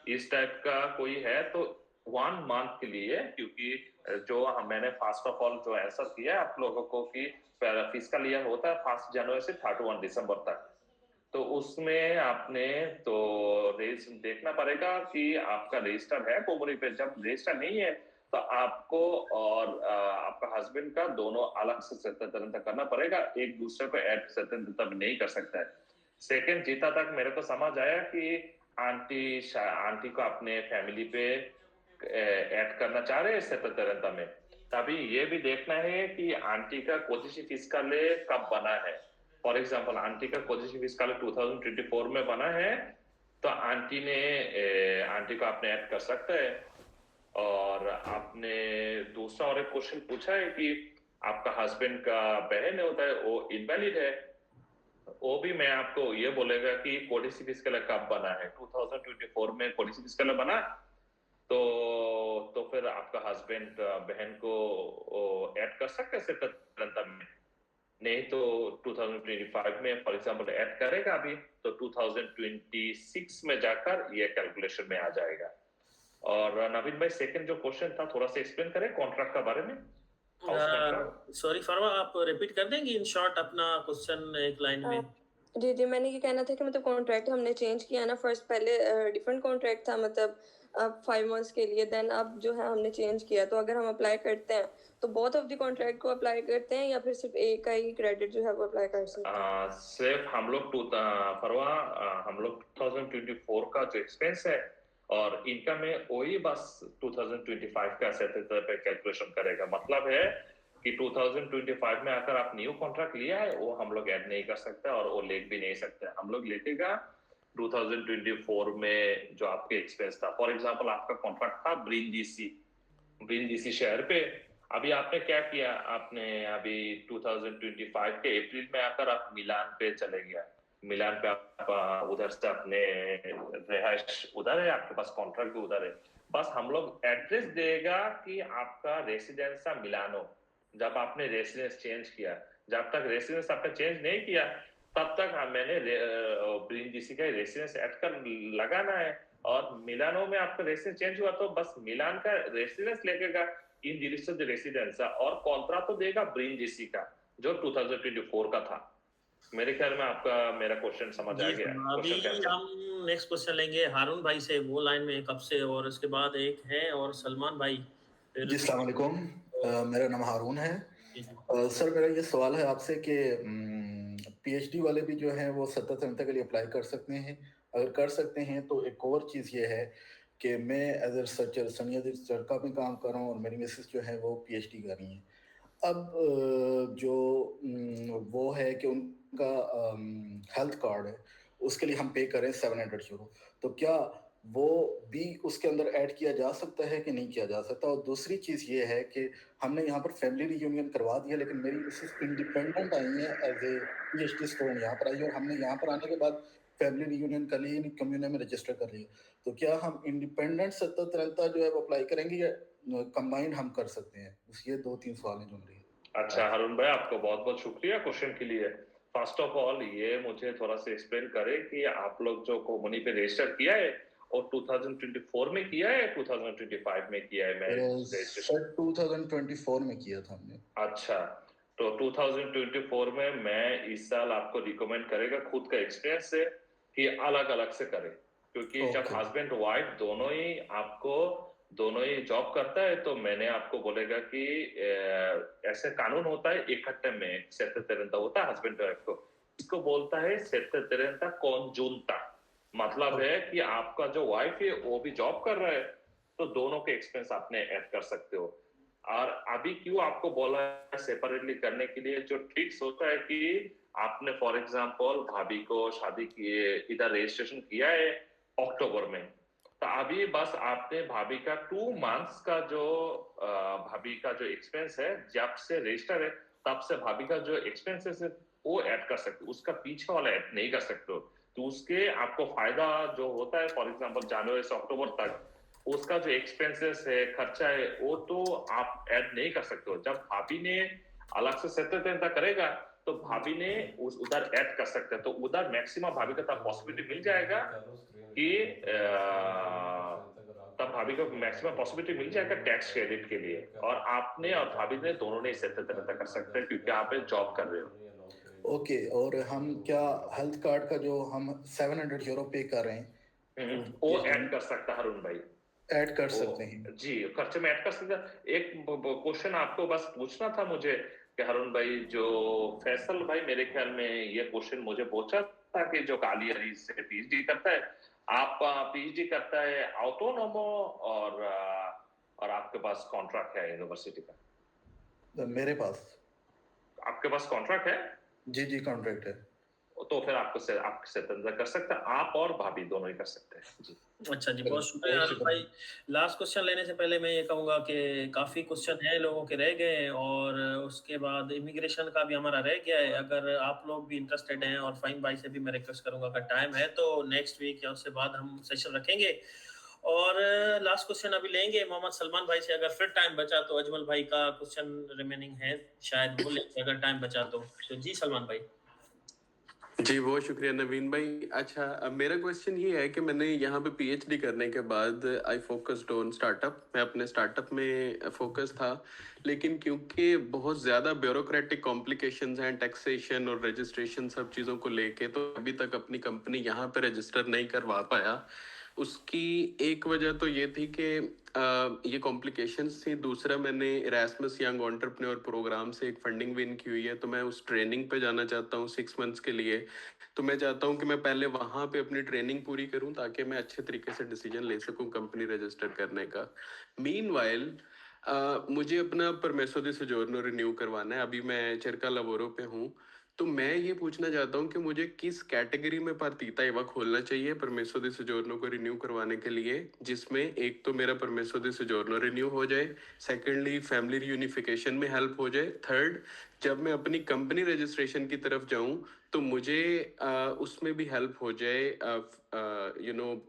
इस टाइप का कोई है तो 1 मंथ के लिए, क्योंकि जो मैंने फर्स्ट ऑफ ऑल जो आंसर किया है आप लोगों को कि फिस्कल ईयर होता है 1 जनवरी से 31 दिसंबर तक, तो उसमें आपने तो देखना पड़ेगा कि आपका रजिस्टर है कोमुनी पे। जब रजिस्टर नहीं है तो आपको और आपका हस्बैंड का दोनों अलग से स्वतंत्रता करना पड़ेगा, एक दूसरे को ऐड स्वतंत्रता नहीं कर सकता है। सेकंड, जितना तक मेरे को समझ आया कि आंटी को अपने फैमिली पे ऐड करना चाह रहे हैं स्वतंत्रता में, तभी ये भी देखना है कि आंटी का कोजिशी फिस्कले कब बना है। फॉर एग्जांपल आंटी का कोजिशी फिस्कले 2024 में बना है, तो आंटी को आपने ऐड कर सकते हैं। और आपने दूसरा और एक क्वेश्चन पूछा है कि आपका हस्बैंड का बहन होता है वो इनवैलिड है, वो भी मैं आपको ये बोलेगा कि कोडिसी फिस्कले कब बना है, 2024 में कोडिसी फिस्कले बना, तो फिर आपका हस्बैंड बहन को ऐड कर सकते हैं स्वतंत्रता में। नहीं तो 2025 में फॉर एग्जांपल ऐड करेगा अभी तो 2026 में जाकर ये कैलकुलेशन में आ जाएगा। और नवीन भाई सेकंड जो क्वेश्चन था थोड़ा सा एक्सप्लेन करें कॉन्ट्रैक्ट के बारे में। सॉरी फरवा, आप रिपीट कर देंगे इन शॉर्ट अपना क्वेश्चन एक लाइन में? जी मैंने ये कहना था कि मतलब कॉन्ट्रैक्ट हमने चेंज किया ना, फर्स्ट पहले डिफरेंट कॉन्ट्रैक्ट था, मतलब अब 5 मंथ्स के लिए, देन अब जो है हमने चेंज किया, तो अगर हम अप्लाई करते हैं तो बोथ ऑफ द कॉन्ट्रैक्ट को अप्लाई करते हैं या फिर सिर्फ एक का ही क्रेडिट जो है वो अप्लाई कर सकते हैं? सिर्फ हम लोग फरवा हम लोग 2024 का जो एक्सपेंस है और इनकम में वही बस 2025 का सेटल पे कैलकुलेशन करेगा। मतलब है कि 2025 में आकर आप न्यू कॉन्ट्रैक्ट लिया है वो हम लोग ऐड नहीं कर सकते और वो ले भी नहीं सकते। हम लोग लेटेगा 2024 में जो आपके एक्सपेंस था। फॉर एग्जांपल आपका कॉन्ट्रैक्ट था ब्रिंडीसी शहर पे, अभी आपने क्या किया, आपने अभी 2025 के अप्रैल में आकर आप मिलान पे चले गया, मिलान पे आप उधर से अपने रिहाइश उधर है, आपके पास कॉन्ट्रैक्ट भी उधर है, बस हम लोग एड्रेस देगा कि आपका रेसिडेंस था मिलानो। जब आपने रेसिडेंस चेंज किया, जब तक रेसिडेंस आपने चेंज नहीं किया तब तक मैंने ब्रिंडीसी का रेसिडेंस ऐड कर लगाना है, और मिलानो में आपका रेसिडेंस चेंज हुआ तो बस मिलान का रेसिडेंस लेगा इन डिलीशन द रेसिडेंस, और कॉन्ट्रैक्ट तो देगा ब्रिंडीसी का जो 2024 का था। मेरे ख्याल में आपका मेरा क्वेश्चन समझ आ गया। अभी हम नेक्स्ट क्वेश्चन लेंगे हारून भाई से, वो लाइन में कब से, और उसके बाद एक है और सलमान भाई। जी अस्सलाम वालेकुम, मेरा नाम हारून है। सर मेरा ये सवाल है आपसे कि पीएचडी वाले भी जो हैं वो स्वतंत्रता के लिए अप्लाई कर सकते हैं? अगर कर सकते हैं तो एक और चीज़ ये है कि मैं एज ए रिसर्चर सनिया रिसर्च में काम कर रहा हूँ और मेरी मिसेस जो है वो पीएचडी कर रही हैं। अब जो वो है कि उनका हेल्थ कार्ड है उसके लिए हम पे करें 700 यूरो, तो क्या वो भी उसके अंदर ऐड किया जा सकता है कि नहीं किया जा सकता? और दूसरी चीज़ ये है कि हमने यहाँ पर फैमिली रियूनियन करवा दिया, लेकिन मेरी मिसेस इंडिपेंडेंट आई है एज ए पीएचडी स्टूडेंट यहाँ पर आई, और हमने यहाँ पर आने के बाद फैमिली रियूनियन कर ली, कम्युनिटी में रजिस्टर कर लिया, तो क्या हम इंडिपेंडेंट स्वतंत्रता जो है वो अप्लाई करेंगे या कंबाइन हम कर सकते हैं? बस ये 2-3 सवाल हैं जो मेरे। अच्छा हारून भाई, आपको बहुत बहुत शुक्रिया क्वेश्चन के लिए। फर्स्ट ऑफ ऑल ये मुझे थोड़ा सा एक्सप्लेन करें कि आप लोग जो कोमनी पे रजिस्टर किया है और 2024 में किया है 2025 में किया है मैरिज रजिस्ट्रेशन? 2024 में किया था हमने। अच्छा, तो 2024 में मैं इस साल आपको रिकमेंड करेगा खुद का एक्सपीरियंस से कि अलग अलग से करें, क्योंकि जब ओके। हस्बैंड वाइफ दोनों ही जॉब करता है तो मैंने आपको बोलेगा कि ऐसे कानून होता है इकट्ठे में सेत्तेरेंता होता है हस्बैंड वाइफ को, इसको बोलता है सेत्तेरेंता कॉन्जुंता। मतलब है कि आपका जो वाइफ है वो भी जॉब कर रहा है तो दोनों के एक्सपेंस आपने ऐड कर सकते हो। और अभी क्यों आपको बोला है सेपरेटली करने के लिए, जो ट्रिक्स होता है कि आपने फॉर एग्जांपल भाभी को शादी किए इधर रजिस्ट्रेशन किया है अक्टूबर में, तो अभी बस आपने भाभी का 2 मंथ्स का जो भाभी का जो एक्सपेंस है जब से रजिस्टर है तब से भाभी का जो एक्सपेंसेस है वो ऐड कर सकते हो, उसका पीछे वाला ऐड नहीं कर सकते हो। तो उसके आपको फायदा जो होता है फॉर एग्जांपल जनवरी से अक्टूबर तक उसका जो एक्सपेंसेस है खर्चा है वो तो आप ऐड नहीं कर सकते हो। जब भाभी ने अलग से सेत्तेरेंता करेगा तो भाभी ने उधर ऐड कर सकते हैं, तो उधर मैक्सिमम भाभी का तब पॉसिबिलिटी मिल जाएगा कि तब भाभी को मैक्सिमम पॉसिबिलिटी मिल जाएगा टैक्स क्रेडिट के लिए, और आपने और भाभी ने दोनों ने सेत्तेरेंता कर सकते हैं क्योंकि आप जॉब कर रहे हो। ओके, और हम क्या हेल्थ कार्ड का जो हम 700 यूरो पे कर रहे हैं वो ऐड कर सकता है अरुण भाई, ऐड कर सकते हैं जी खर्चे में ऐड कर सकते हैं। एक क्वेश्चन आपको बस पूछना था मुझे कि अरुण भाई, जो फैसल भाई मेरे ख्याल में ये क्वेश्चन मुझे पूछा था कि जो कालियरी से पीएचडी करता है, आप पीएचडी करता है ऑटोनोमो और आपके पास कॉन्ट्रैक्ट है यूनिवर्सिटी का? मेरे पास। आपके पास कॉन्ट्रैक्ट है? जी जी कॉन्ट्रैक्ट है। तो फिर आप सेत्तेरेंता कर सकते हैं, आप और भाभी दोनों ही कर सकते हैं जी। अच्छा जी, बहुत शुक्रिया अरुण भाई। लास्ट क्वेश्चन लेने से पहले मैं ये कहूँगा कि काफ़ी क्वेश्चन हैं लोगों के रह गए, और उसके बाद इमिग्रेशन का भी हमारा रह गया है। अगर आप लोग भी इंटरेस्टेड हैं, और फ़हीम भाई से भी मैं रिक्वेस्ट करूँगा अगर टाइम है तो नेक्स्ट वीक या उससे बाद हम सेशन रखेंगे। और लास्ट क्वेश्चन अभी लेंगे मोहम्मद सलमान भाई से, अगर फिर टाइम बचा तो। अजमल भाई का क्वेश्चन रिमेनिंग है, शायद वो लेंगे अगर टाइम बचा तो जी सलमान भाई। जी बहुत शुक्रिया नवीन भाई। अच्छा, अब मेरा क्वेश्चन ये है कि मैंने यहाँ पे पीएचडी करने के बाद आई फोकस्ड ऑन स्टार्टअप। मैं अपने स्टार्टअप में फोकस था, लेकिन क्योंकि बहुत ज़्यादा ब्यूरोक्रेटिक कॉम्प्लिकेशंस हैं, टैक्सेशन और रजिस्ट्रेशन सब चीज़ों को लेके, तो अभी तक अपनी कंपनी यहाँ पे रजिस्टर नहीं करवा पाया। उसकी एक वजह तो ये थी कि ये कॉम्प्लिकेशंस थी। दूसरा, मैंने इरास्मस यंग एंटरप्रेन्योर प्रोग्राम से एक फंडिंग विन की हुई है, तो मैं उस ट्रेनिंग पे जाना चाहता हूँ 6 मंथ्स के लिए। तो मैं चाहता हूँ कि मैं पहले वहाँ पे अपनी ट्रेनिंग पूरी करूँ ताकि मैं अच्छे तरीके से डिसीजन ले सकूँ कंपनी रजिस्टर करने का। मीनवाइल मुझे अपना परमेसो दी सोजोर्नो रिन्यू करवाना है। अभी मैं चरका लवोरो पे हूँ, तो मैं ये पूछना चाहता हूँ कि मुझे किस कैटेगरी में पार्टीता इवा खोलना चाहिए परमेसो दी सोजोर्नो को रिन्यू करवाने के लिए, जिसमें एक तो मेरा परमेसो दी सोजोर्नो रिन्यू हो जाए, सेकेंडली फैमिली रियूनिफिकेशन में हेल्प हो जाए, थर्ड जब मैं अपनी कंपनी रजिस्ट्रेशन की तरफ जाऊं तो मुझे उसमें भी हेल्प हो जाए,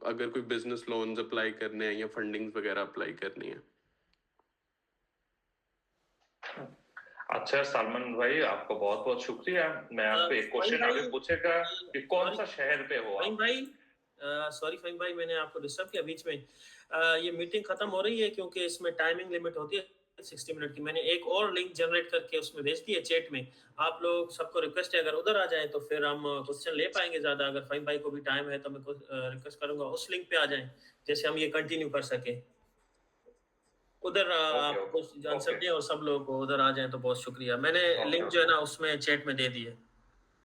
अगर कोई बिजनेस लोन्स अप्लाई करने हैं या फंडिंग्स वगैरह अप्लाई करनी है। अच्छा सलमान भाई, आपको बहुत बहुत शुक्रिया। मैं आपको एक क्वेश्चन आगे पूछेगा कि कौन सा शहर पे हो फ़हीम भाई, सॉरी फ़हीम भाई, मैंने आपको डिस्टर्ब किया बीच में। ये मीटिंग खत्म हो रही है क्योंकि इसमें टाइमिंग लिमिट होती है 60 मिनट की। मैंने एक और लिंक जनरेट करके उसमें भेज दी है चैट में। आप लोग सबको रिक्वेस्ट है अगर उधर आ जाएं तो फिर हम क्वेश्चन ले पाएंगे ज़्यादा। अगर फ़हीम भाई को भी टाइम है तो मैं रिक्वेस्ट करूंगा उस लिंक पे आ जाएं, जैसे हम ये कंटिन्यू कर सके। उधर आप आंसर दें और सब लोग उधर आ जाएं तो बहुत शुक्रिया। मैंने लिंक जो है ना उसमें चैट में दे दी है।